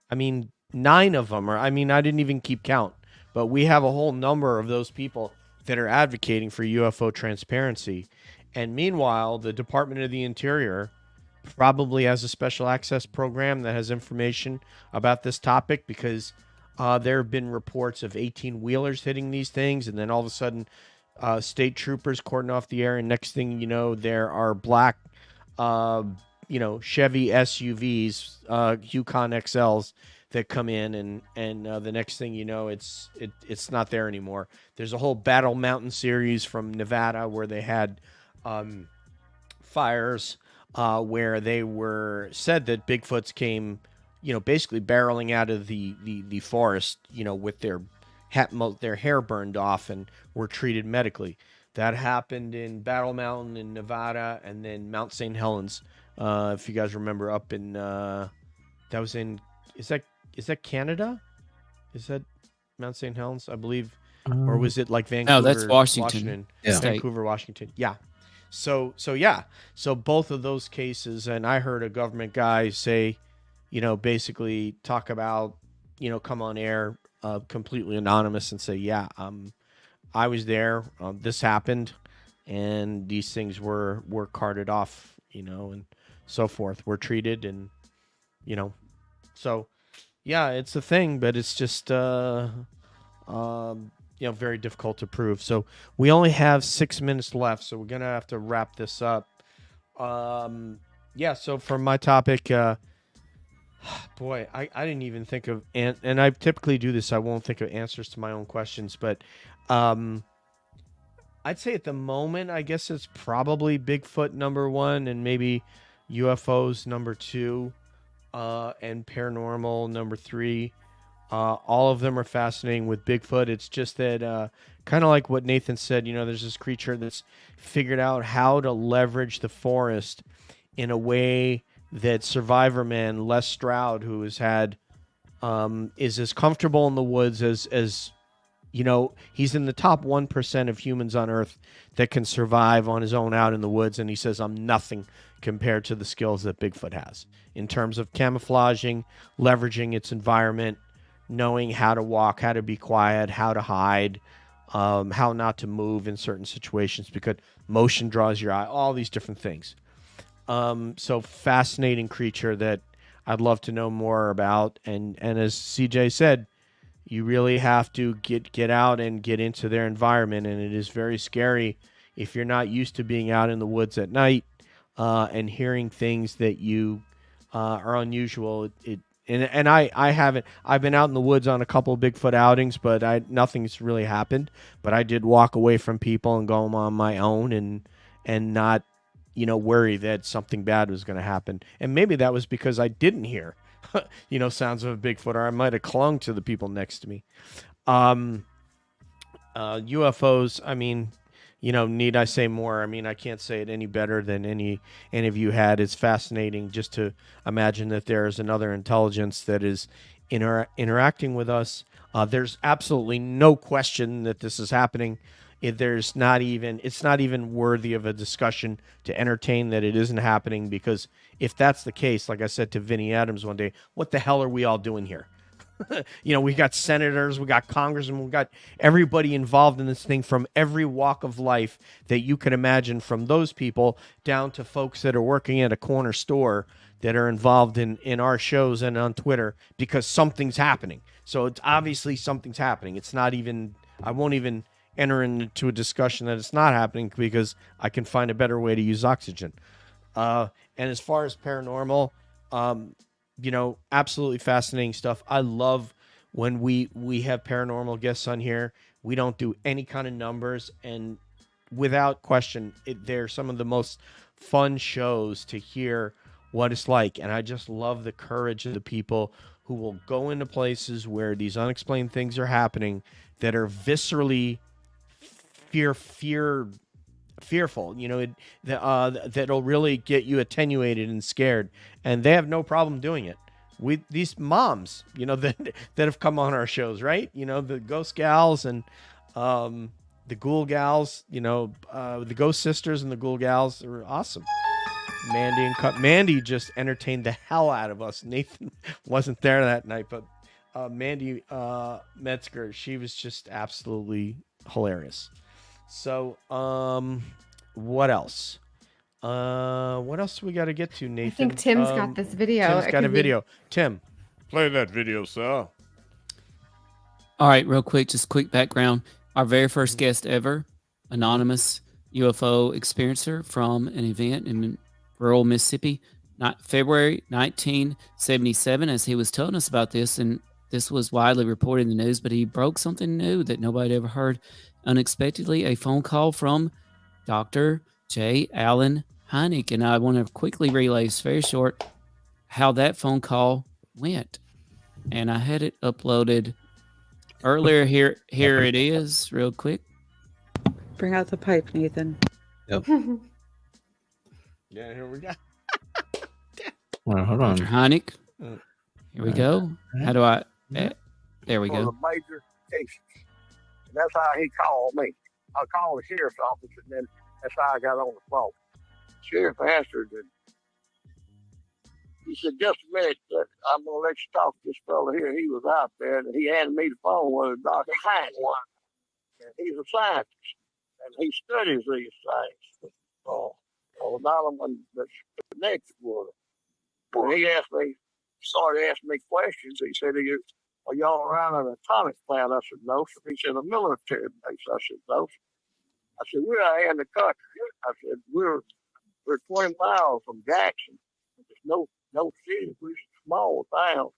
9 of them. Or I didn't even keep count. But we have a whole number of those people that are advocating for UFO transparency. And meanwhile, the Department of the Interior probably has a special access program that has information about this topic, because there have been reports of 18-wheelers hitting these things, and then all of a sudden state troopers cordon off the area, and next thing you know, there are black Chevy SUVs, Yukon XLs that come in, and the next thing you know, it's not there anymore. There's a whole Battle Mountain series from Nevada where they had fires where they were said that Bigfoots came, basically barreling out of the forest, with their hair burned off and were treated medically. That happened in Battle Mountain in Nevada, and then Mount St. Helens, if you guys remember, up in that was in is that Canada? Is that Mount St. Helens, I believe, or was it like Vancouver? No, that's Washington. Yeah. Vancouver, Washington. Yeah. So both of those cases, and I heard a government guy say, basically talk about, come on air, completely anonymous, and say, yeah, I was there, this happened, and these things were carted off, and so forth, were treated, and, so Yeah, it's a thing, but it's just very difficult to prove. So we only have 6 minutes left, so we're gonna have to wrap this up. Yeah. So for my topic, boy, I didn't even think of and I typically do this. I won't think of answers to my own questions, but I'd say at the moment, I guess it's probably Bigfoot number one, and maybe UFOs number two, and paranormal number three. All of them are fascinating with Bigfoot. It's just that, kind of like what Nathan said, there's this creature that's figured out how to leverage the forest in a way that Survivor Man Les Stroud, who has had, is as comfortable in the woods as he's in the top 1% of humans on Earth that can survive on his own out in the woods. And he says, I'm nothing compared to the skills that Bigfoot has in terms of camouflaging, leveraging its environment, knowing how to walk, how to be quiet, how to hide, how not to move in certain situations because motion draws your eye, all these different things. So fascinating creature that I'd love to know more about. And as CJ said, you really have to get out and get into their environment, and it is very scary if you're not used to being out in the woods at night and hearing things that you are unusual. I haven't. I've been out in the woods on a couple of Bigfoot outings, but nothing's really happened. But I did walk away from people and go on my own and not worry that something bad was going to happen. And maybe that was because I didn't hear sounds of a Bigfoot, or I might have clung to the people next to me. UFOs, I mean, need I say more? I mean, I can't say it any better than any of you had. It's fascinating just to imagine that there is another intelligence that is interacting with us. There's absolutely no question that this is happening. It's not even worthy of a discussion to entertain that it isn't happening, because if that's the case, like I said to Vinnie Adams one day, what the hell are we all doing here? We got senators, we got congressmen, we got everybody involved in this thing from every walk of life that you can imagine, from those people down to folks that are working at a corner store that are involved in our shows and on Twitter, because something's happening. So it's obviously something's happening. It's not even, I won't even enter into a discussion that it's not happening, because I can find a better way to use oxygen. And as far as paranormal, absolutely fascinating stuff. I love when we have paranormal guests on here. We don't do any kind of numbers, and without question, they're some of the most fun shows to hear what it's like. And I just love the courage of the people who will go into places where these unexplained things are happening that are viscerally fearful, that'll really get you attenuated and scared, and they have no problem doing it. These moms, that have come on our shows, right? The ghost gals and the ghoul gals, the ghost sisters and the ghoul gals are awesome. Mandy just entertained the hell out of us. Nathan wasn't there that night, but Mandy Metzger, she was just absolutely hilarious. So, what else? What else do we got to get to, Nathan? I think Tim's got this video. Tim's got a video. Tim, play that video, sir. All right, real quick, just quick background. Our very first guest ever, anonymous UFO experiencer from an event in rural Mississippi, February 1977, as he was telling us about this, and this was widely reported in the news, but he broke something new that nobody had ever heard. Unexpectedly, a phone call from Dr. J. Allen Hynek, and I want to quickly relay, it's very short, how that phone call went. And I had it uploaded earlier. Here it is, real quick. Bring out the pipe, Nathan. Yep. Yeah, here we go. Well, hold on. Dr. Hynek. Here we go. How do I? There we For go. the major cases. And that's how he called me. I called the sheriff's office, and then that's how I got on the phone. Sheriff answered, and he said, "Just a minute, I'm going to let you talk to this fella here." He was out there, and he handed me the phone with Dr. Hynek one. And he's a scientist, and he studies these things. Another one that's connected with him. And he asked me, started asking me questions. He said, are y'all around an atomic plant? I said, no, sir. He said, a military base. I said, no, sir. I said, we're out here in the country. I said, we're 20 miles from Jackson. There's no city. We're a small town.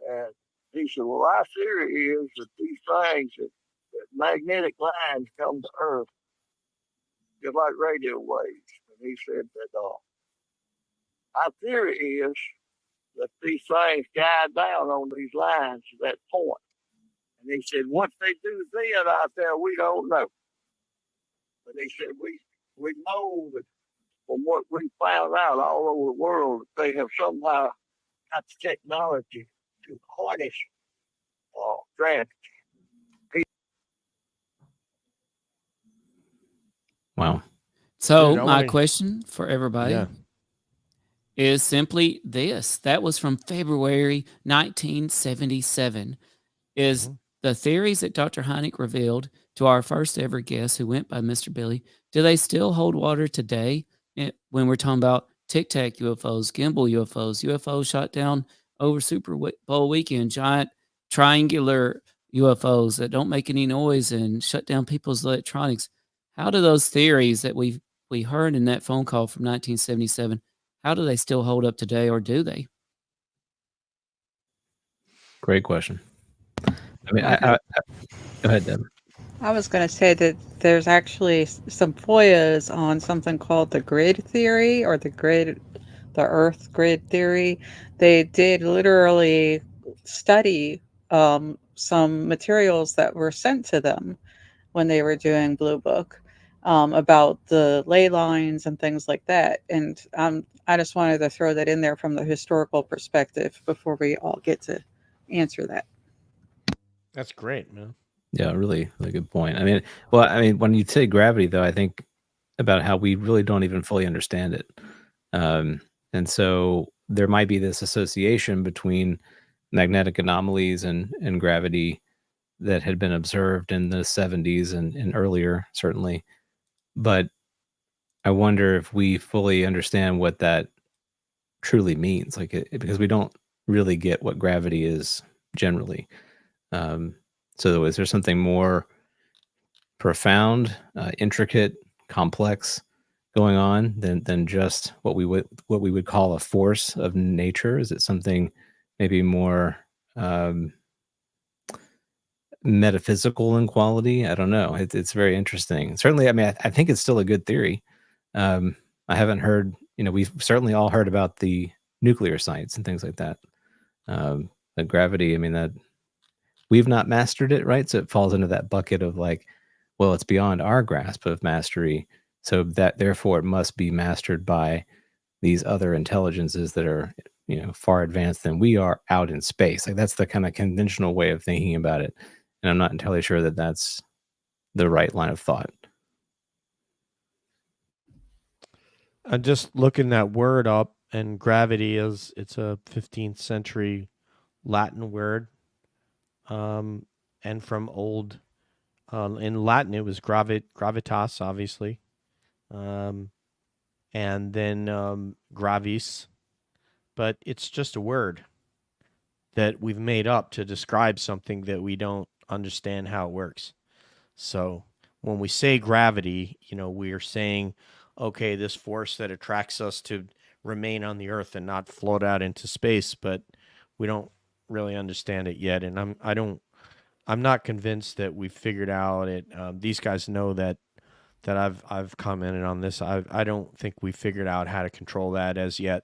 And he said, well, our theory is that these things, that magnetic lines come to Earth just like radio waves. And he said that our theory is that these things guide down on these lines at that point. And he said, what they do then out there, we don't know. But he said, we know that from what we found out all over the world, that they have somehow got the technology to harness gravity. Wow. So Dude, my question for everybody Yeah. is simply this. That was from February 1977. Is the theories that Dr. Heineck revealed to our first ever guest who went by Mr. Billy, do they still hold water today when we're talking about tic-tac UFOs, gimbal UFOs shot down over Super Bowl weekend, giant triangular UFOs that don't make any noise and shut down people's electronics? How do those theories that we heard in that phone call from 1977, how do they still hold up today, or do they? Great question. I mean, I go ahead, Deb. I was going to say that there's actually some FOIAs on something called the grid theory, or the Earth grid theory. They did literally study some materials that were sent to them when they were doing Blue Book about the ley lines and things like that. And I just wanted to throw that in there from the historical perspective before we all get to answer that. That's great, man. Yeah, really good point. I mean, when you say gravity, though, I think about how we really don't even fully understand it. And so there might be this association between magnetic anomalies and gravity that had been observed in the 70s and earlier, certainly. But I wonder if we fully understand what that truly means, because we don't really get what gravity is generally. So is there something more profound, intricate, complex going on than just what we would call a force of nature? Is it something maybe more metaphysical in quality? I don't know. It's very interesting. Certainly, I mean, I think it's still a good theory. I haven't heard, we've certainly all heard about the nuclear sites and things like that. But gravity, I mean, that we've not mastered it, right? So it falls into that bucket of well, it's beyond our grasp of mastery. So that therefore it must be mastered by these other intelligences that are, far advanced than we are out in space. That's the kind of conventional way of thinking about it. And I'm not entirely sure that that's the right line of thought. I'm just looking that word up, and gravity it's a 15th century Latin word. And from old, in Latin, it was gravitas, obviously. And then gravis, but it's just a word that we've made up to describe something that we don't understand how it works. So when we say gravity, we are saying, okay, this force that attracts us to remain on the earth and not float out into space, but we don't really understand it yet. And I'm not convinced that we've figured out it. These guys know that I've commented on this. I don't think we figured out how to control that as yet.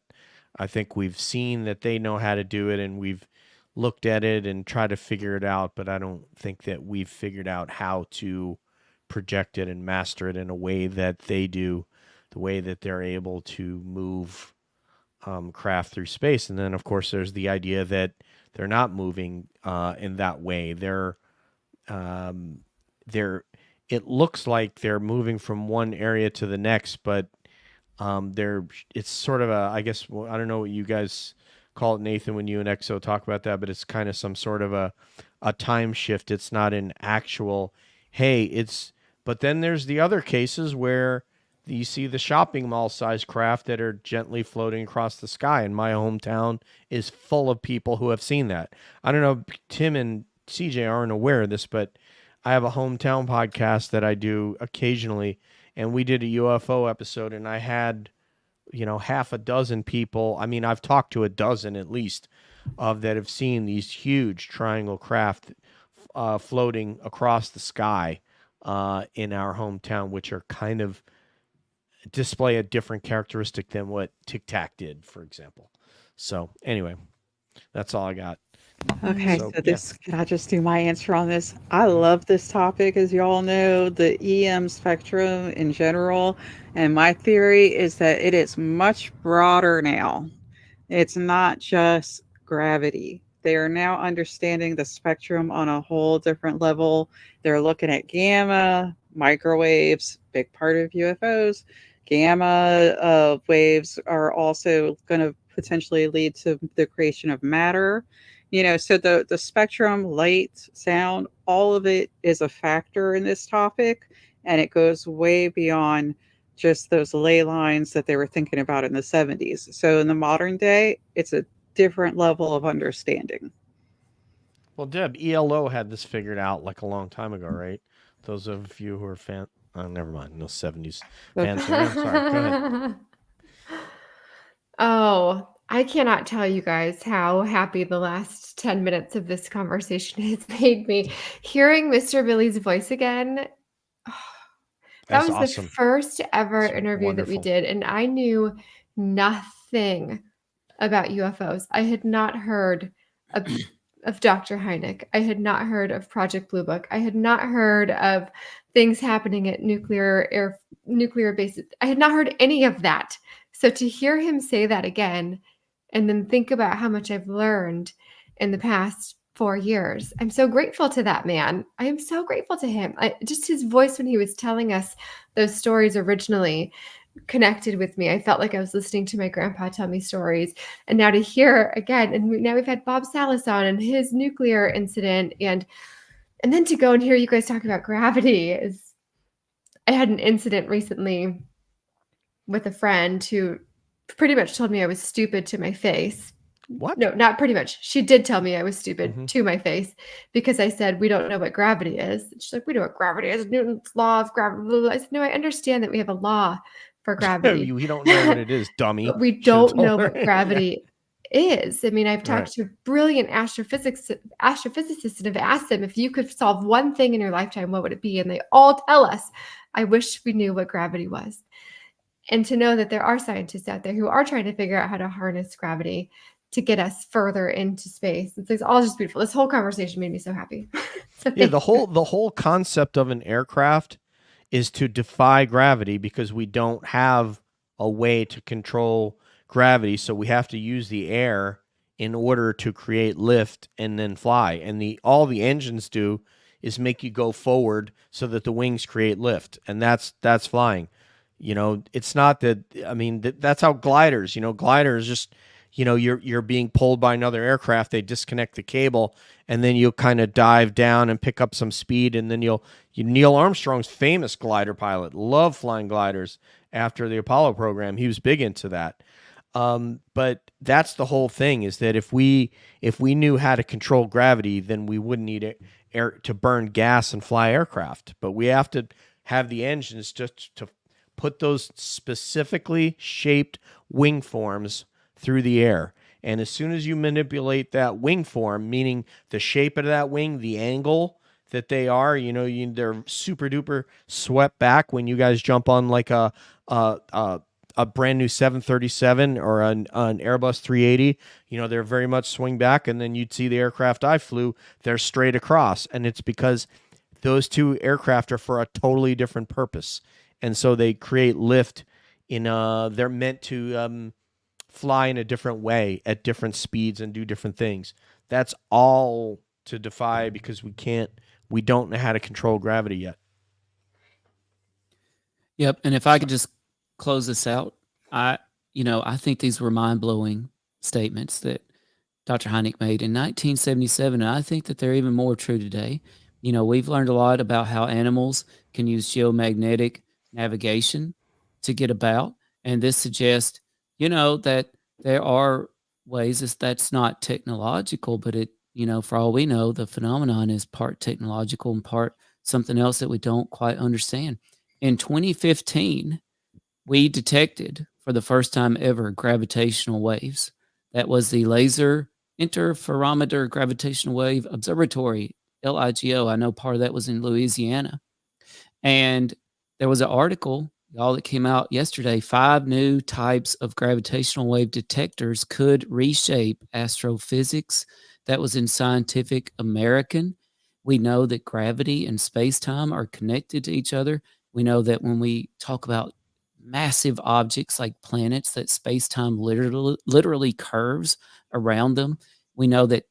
I think we've seen that they know how to do it, and we've looked at it and tried to figure it out, but I don't think that we've figured out how to project it and master it in a way that they do, the way that they're able to move craft through space. And then, of course, there's the idea that they're not moving in that way. It looks like they're moving from one area to the next, but it's sort of I don't know what you guys call it, Nathan, when you and Exo talk about that, but it's kind of some sort of a time shift. It's not an actual, but then there's the other cases where you see the shopping mall sized craft that are gently floating across the sky. And my hometown is full of people who have seen that. I don't know, Tim and CJ aren't aware of this, but I have a hometown podcast that I do occasionally, and we did a UFO episode, and I had, half a dozen people. I mean, I've talked to a dozen at least of that have seen these huge triangle craft floating across the sky in our hometown, which are kind of display a different characteristic than what Tic Tac did, for example. So anyway, that's all I got. Okay, so can I just do my answer on this? I love this topic, as you all know, the EM spectrum in general. And my theory is that it is much broader now. It's not just gravity. They are now understanding the spectrum on a whole different level. They're looking at gamma, microwaves, big part of UFOs. Gamma waves are also going to potentially lead to the creation of matter. So the spectrum, light, sound, all of it is a factor in this topic, and it goes way beyond just those ley lines that they were thinking about in the 70s. So in the modern day, it's a different level of understanding. Well, Deb, ELO had this figured out like a long time ago, right? Those of you who are fan, never mind, no 70s fans. I'm sorry, go ahead. Oh, I cannot tell you guys how happy the last 10 minutes of this conversation has made me. Hearing Mr. Billy's voice again, that was awesome. The first ever interview that we did, and I knew nothing about UFOs. I had not heard of Dr. Hynek. I had not heard of Project Blue Book. I had not heard of things happening at nuclear bases. I had not heard any of that. So to hear him say that again, and then think about how much I've learned in the past 4 years, I'm so grateful to that man. I am so grateful to him. Just his voice when he was telling us those stories originally connected with me. I felt like I was listening to my grandpa tell me stories. And now to hear again, and now we've had Bob Salas on and his nuclear incident, and then to go and hear you guys talk about gravity. I had an incident recently with a friend who pretty much told me I was stupid to my face. What? No, not pretty much. She did tell me I was stupid to my face because I said, we don't know what gravity is. She's like, we know what gravity is. Newton's law of gravity. I said, no, I understand that we have a law for gravity. We don't know what it is, dummy. But we don't know what gravity is. I mean, I've talked to brilliant astrophysicists and have asked them, if you could solve one thing in your lifetime, what would it be? And they all tell us, I wish we knew what gravity was. And to know that there are scientists out there who are trying to figure out how to harness gravity to get us further into space. It's all just beautiful. This whole conversation made me so happy. The whole concept of an aircraft is to defy gravity because we don't have a way to control gravity. So we have to use the air in order to create lift and then fly. And all the engines do is make you go forward so that the wings create lift. And that's flying. It's not that, I mean, that's how gliders, gliders just, you're being pulled by another aircraft. They disconnect the cable and then you'll kind of dive down and pick up some speed. And then Neil Armstrong's famous glider pilot, loved flying gliders after the Apollo program. He was big into that. But that's the whole thing, is that if we knew how to control gravity, then we wouldn't need air to burn gas and fly aircraft. But we have to have the engines just to put those specifically shaped wing forms through the air. And as soon as you manipulate that wing form, meaning the shape of that wing, the angle that they are, they're super duper swept back when you guys jump on like a brand new 737 or an Airbus 380, they're very much swing back. And then you'd see the aircraft I flew, they're straight across. And it's because those two aircraft are for a totally different purpose. And so they create lift they're meant to fly in a different way at different speeds and do different things. That's all to defy because we don't know how to control gravity yet. Yep. And if I could just close this out, I think these were mind-blowing statements that Dr. Hynek made in 1977. And I think that they're even more true today. We've learned a lot about how animals can use geomagnetic navigation to get about. And this suggests, that there are ways that's not technological, but it, for all we know, the phenomenon is part technological and part something else that we don't quite understand. In 2015, we detected for the first time ever gravitational waves. That was the Laser Interferometer Gravitational Wave Observatory, LIGO. I know part of that was in Louisiana. And there was an article, y'all, that came out yesterday. 5 new types of gravitational wave detectors could reshape astrophysics. That was in Scientific American. We know that gravity and space-time are connected to each other. We know that when we talk about massive objects like planets, that space-time literally curves around them. We know that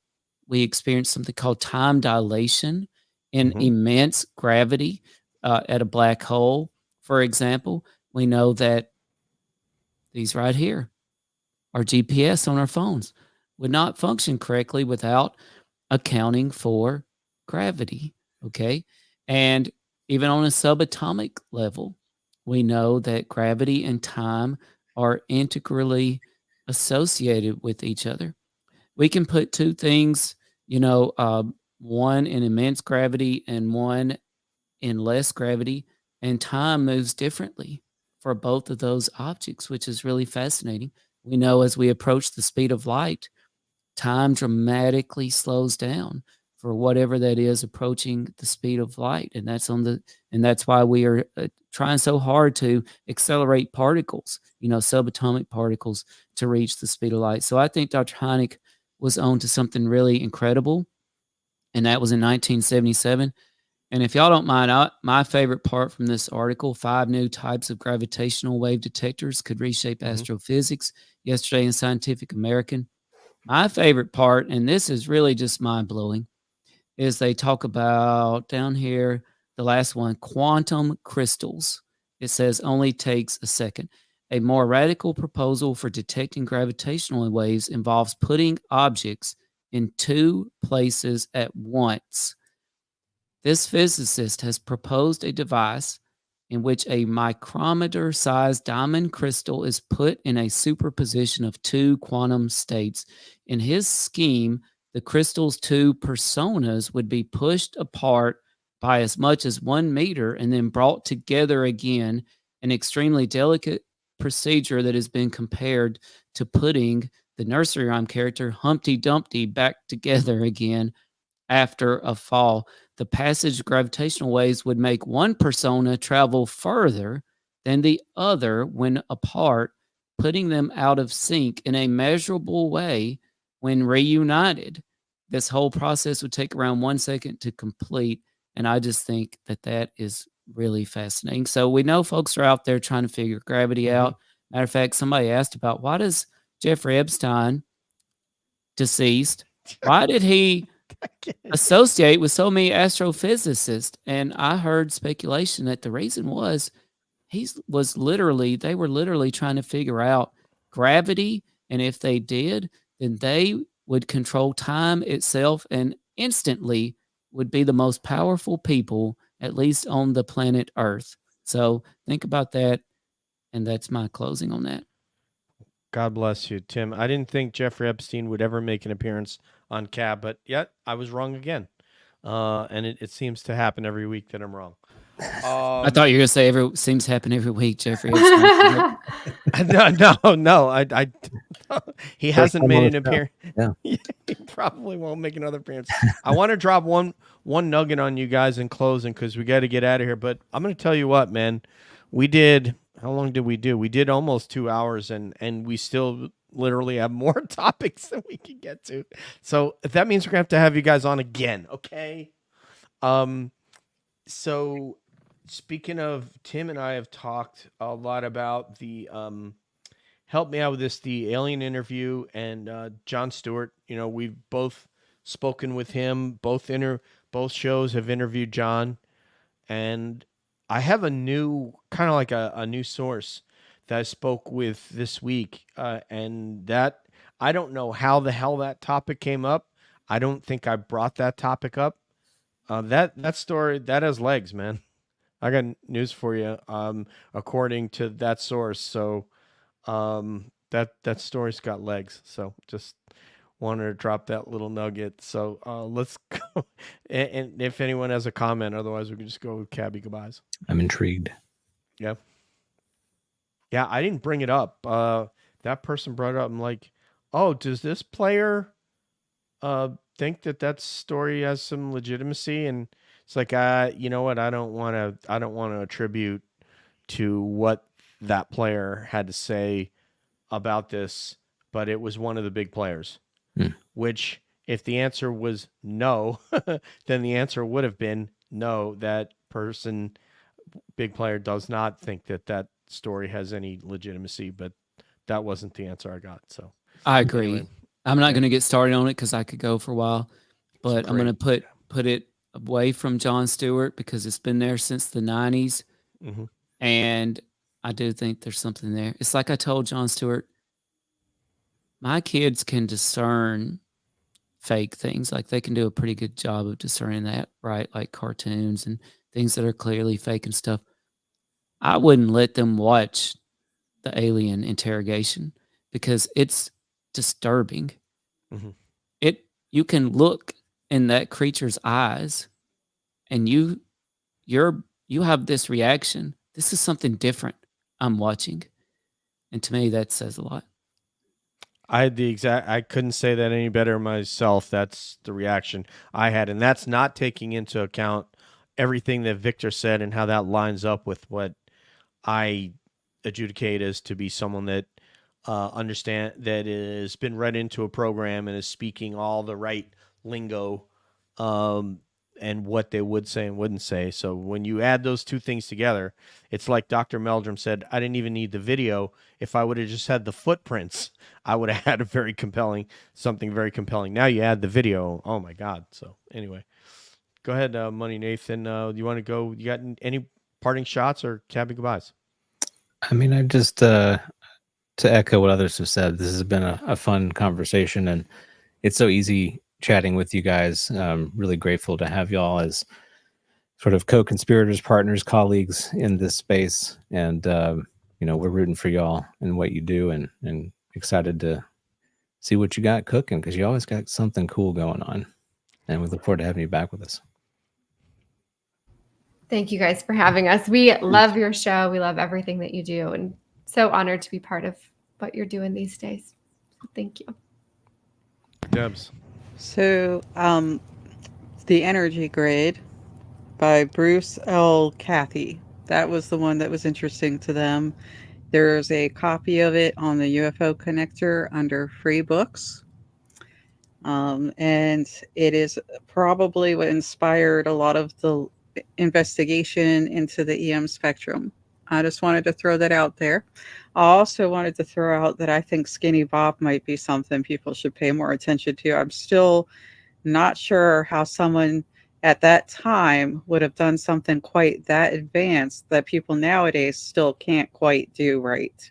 we experience something called time dilation in immense gravity at a black hole, for example. We know that these right here, our GPS on our phones, would not function correctly without accounting for gravity. Okay. And even on a subatomic level, we know that gravity and time are integrally associated with each other. We can put two things, one in immense gravity and one in less gravity, and time moves differently for both of those objects, which is really fascinating. We know as we approach the speed of light, time dramatically slows down for whatever that is approaching the speed of light, and that's why we are trying so hard to accelerate particles, subatomic particles, to reach the speed of light. So I think Dr. Hynek was on to something really incredible, and that was in 1977. And if y'all don't mind, my favorite part from this article, 5 new types of gravitational wave detectors could reshape astrophysics, yesterday in Scientific American. My favorite part, and this is really just mind-blowing, is they talk about down here, the last one, quantum crystals. It says only takes a second. A more radical proposal for detecting gravitational waves involves putting objects in 2 places at once. This physicist has proposed a device in which a micrometer-sized diamond crystal is put in a superposition of 2 quantum states. In his scheme, the crystal's 2 personas would be pushed apart by as much as 1 meter and then brought together again, an extremely delicate procedure that has been compared to putting the nursery rhyme character Humpty Dumpty back together again after a fall. The passage of gravitational waves would make one persona travel further than the other when apart, putting them out of sync in a measurable way when reunited. This whole process would take around 1 second to complete, and I just think that is really fascinating. So we know folks are out there trying to figure gravity out. Matter of fact, somebody asked about, why does Jeffrey Epstein, deceased, why did he associate with so many astrophysicists? And I heard speculation that the reason was they were literally trying to figure out gravity, and if they did, then they would control time itself and instantly would be the most powerful people, at least on the planet Earth. So think about that, and that's my closing on that. God bless you, Tim. I didn't think Jeffrey Epstein would ever make an appearance on Cab, but yet I was wrong again. And it seems to happen every week that I'm wrong. I thought you were going to say seems to happen every week, Jeffrey. No. He hasn't made an appearance. Yeah. He probably won't make another appearance. I want to drop one nugget on you guys in closing because we got to get out of here. But I'm going to tell you what, man. How long did we do? We did almost 2 hours, and we still literally have more topics than we can get to. So that means we're going to have you guys on again, okay? So speaking of, Tim and I have talked a lot about the help me out with this, the alien interview, and Jon Stewart. We've both spoken with him. Both shows have interviewed John, and I have a new kind of like a new source that I spoke with this week, and that I don't know how the hell that topic came up. I don't think I brought that topic up. That story that has legs, man. I got news for you. According to that source, so that story's got legs. So just wanted to drop that little nugget. So let's go. And if anyone has a comment, otherwise we can just go with Cabby goodbyes. I'm intrigued. Yeah. Yeah, I didn't bring it up. That person brought it up. I'm like, oh, does this player think that story has some legitimacy? And it's like, you know what? I don't want to attribute to what that player had to say about this, but it was one of the big players. Which, if the answer was no, then the answer would have been no. That person, big player, does not think that story has any legitimacy, but that wasn't the answer I got. So I agree. anyway. I'm not going to get started on it because I could go for a while, but I'm going to great. put it away from Jon Stewart because it's been there since the 90s. Mm-hmm. And I do think there's something there. It's like I told Jon Stewart, my kids can discern fake things. Like they can do a pretty good job of discerning that, right? Like cartoons and things that are clearly fake and stuff. I wouldn't let them watch the alien interrogation because it's disturbing. Mm-hmm. You can look in that creature's eyes and you have this reaction. This is something different I'm watching. And to me, that says a lot. I couldn't say that any better myself. That's the reaction I had. And that's not taking into account everything that Victor said and how that lines up with what I adjudicate as to be someone that understand that has been read into a program and is speaking all the right lingo and what they would say and wouldn't say. So when you add those two things together, it's like Dr. Meldrum said, I didn't even need the video. If I would have just had the footprints, I would have had something very compelling. Now you add the video. Oh my God. So anyway, go ahead, Money Nathan. You want to go? You got any parting shots or cabby goodbyes? I mean, I just, to echo what others have said, this has been a fun conversation, and it's so easy chatting with you guys. Really grateful to have y'all as sort of co-conspirators, partners, colleagues in this space. And, we're rooting for y'all and what you do, and excited to see what you got cooking, because you always got something cool going on. And we look forward to having you back with us. Thank you guys for having us. We love your show. We love everything that you do, and so honored to be part of what you're doing these days. Thank you. Debs. So, The Energy Grid by Bruce L. Cathy. That was the one that was interesting to them. There's a copy of it on the UFO Connector under free books. And it is probably what inspired a lot of the investigation into the EM spectrum. I just wanted to throw that out there. I also wanted to throw out that I think Skinny Bob might be something people should pay more attention to. I'm still not sure how someone at that time would have done something quite that advanced that people nowadays still can't quite do right.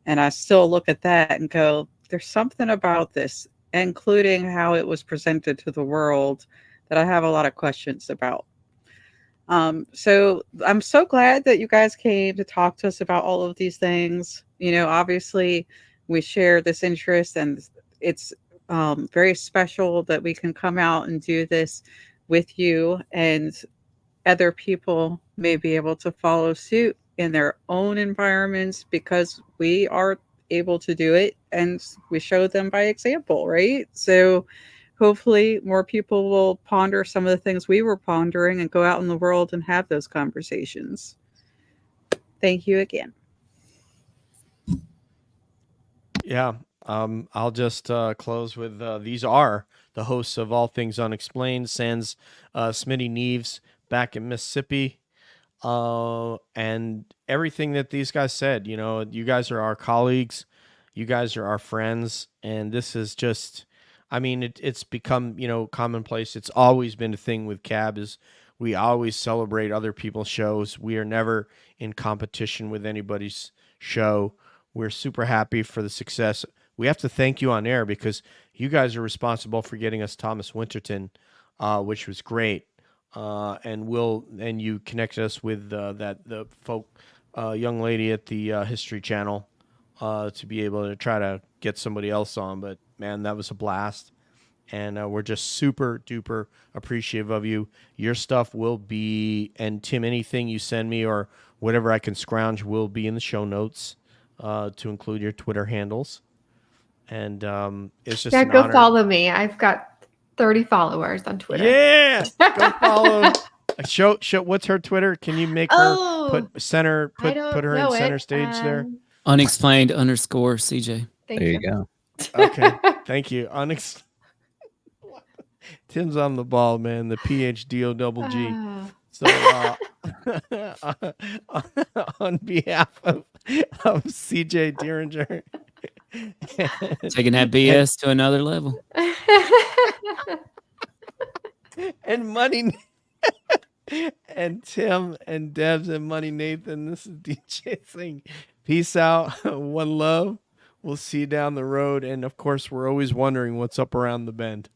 And I still look at that and go, there's something about this, including how it was presented to the world, that I have a lot of questions about. So I'm so glad that you guys came to talk to us about all of these things. Obviously we share this interest, and it's very special that we can come out and do this with you, and other people may be able to follow suit in their own environments because we are able to do it and we show them by example, right? So hopefully more people will ponder some of the things we were pondering and go out in the world and have those conversations. Thank you again. Yeah. I'll just close with these are the hosts of All Things Unexplained, sans Smitty Neves back in Mississippi. And everything that these guys said, you guys are our colleagues, you guys are our friends, and this is just, it's become, commonplace. It's always been a thing with Cab, is we always celebrate other people's shows. We are never in competition with anybody's show. We're super happy for the success. We have to thank you on air because you guys are responsible for getting us Thomas Winterton, which was great. and you connected us with the young lady at the History Channel to be able to try to get somebody else on. But man, that was a blast. And we're just super duper appreciative of you. Your stuff will be, and Tim, anything you send me or whatever I can scrounge will be in the show notes to include your Twitter handles. And it's just an go honor. follow me. I've got 30 followers on Twitter. Yeah, go follow. Show. What's her Twitter? Can you make her put her in center stage there? Unexplained _ CJ. Thank There you. you go. Okay, thank you. Tim's on the ball, man. The PhDO. So on behalf of CJ Dieringer, Taking that BS to another level. and Money and Tim and Debs and Money Nathan, this is DJ saying peace out. One love. We'll see you down the road. And of course, we're always wondering what's up around the bend.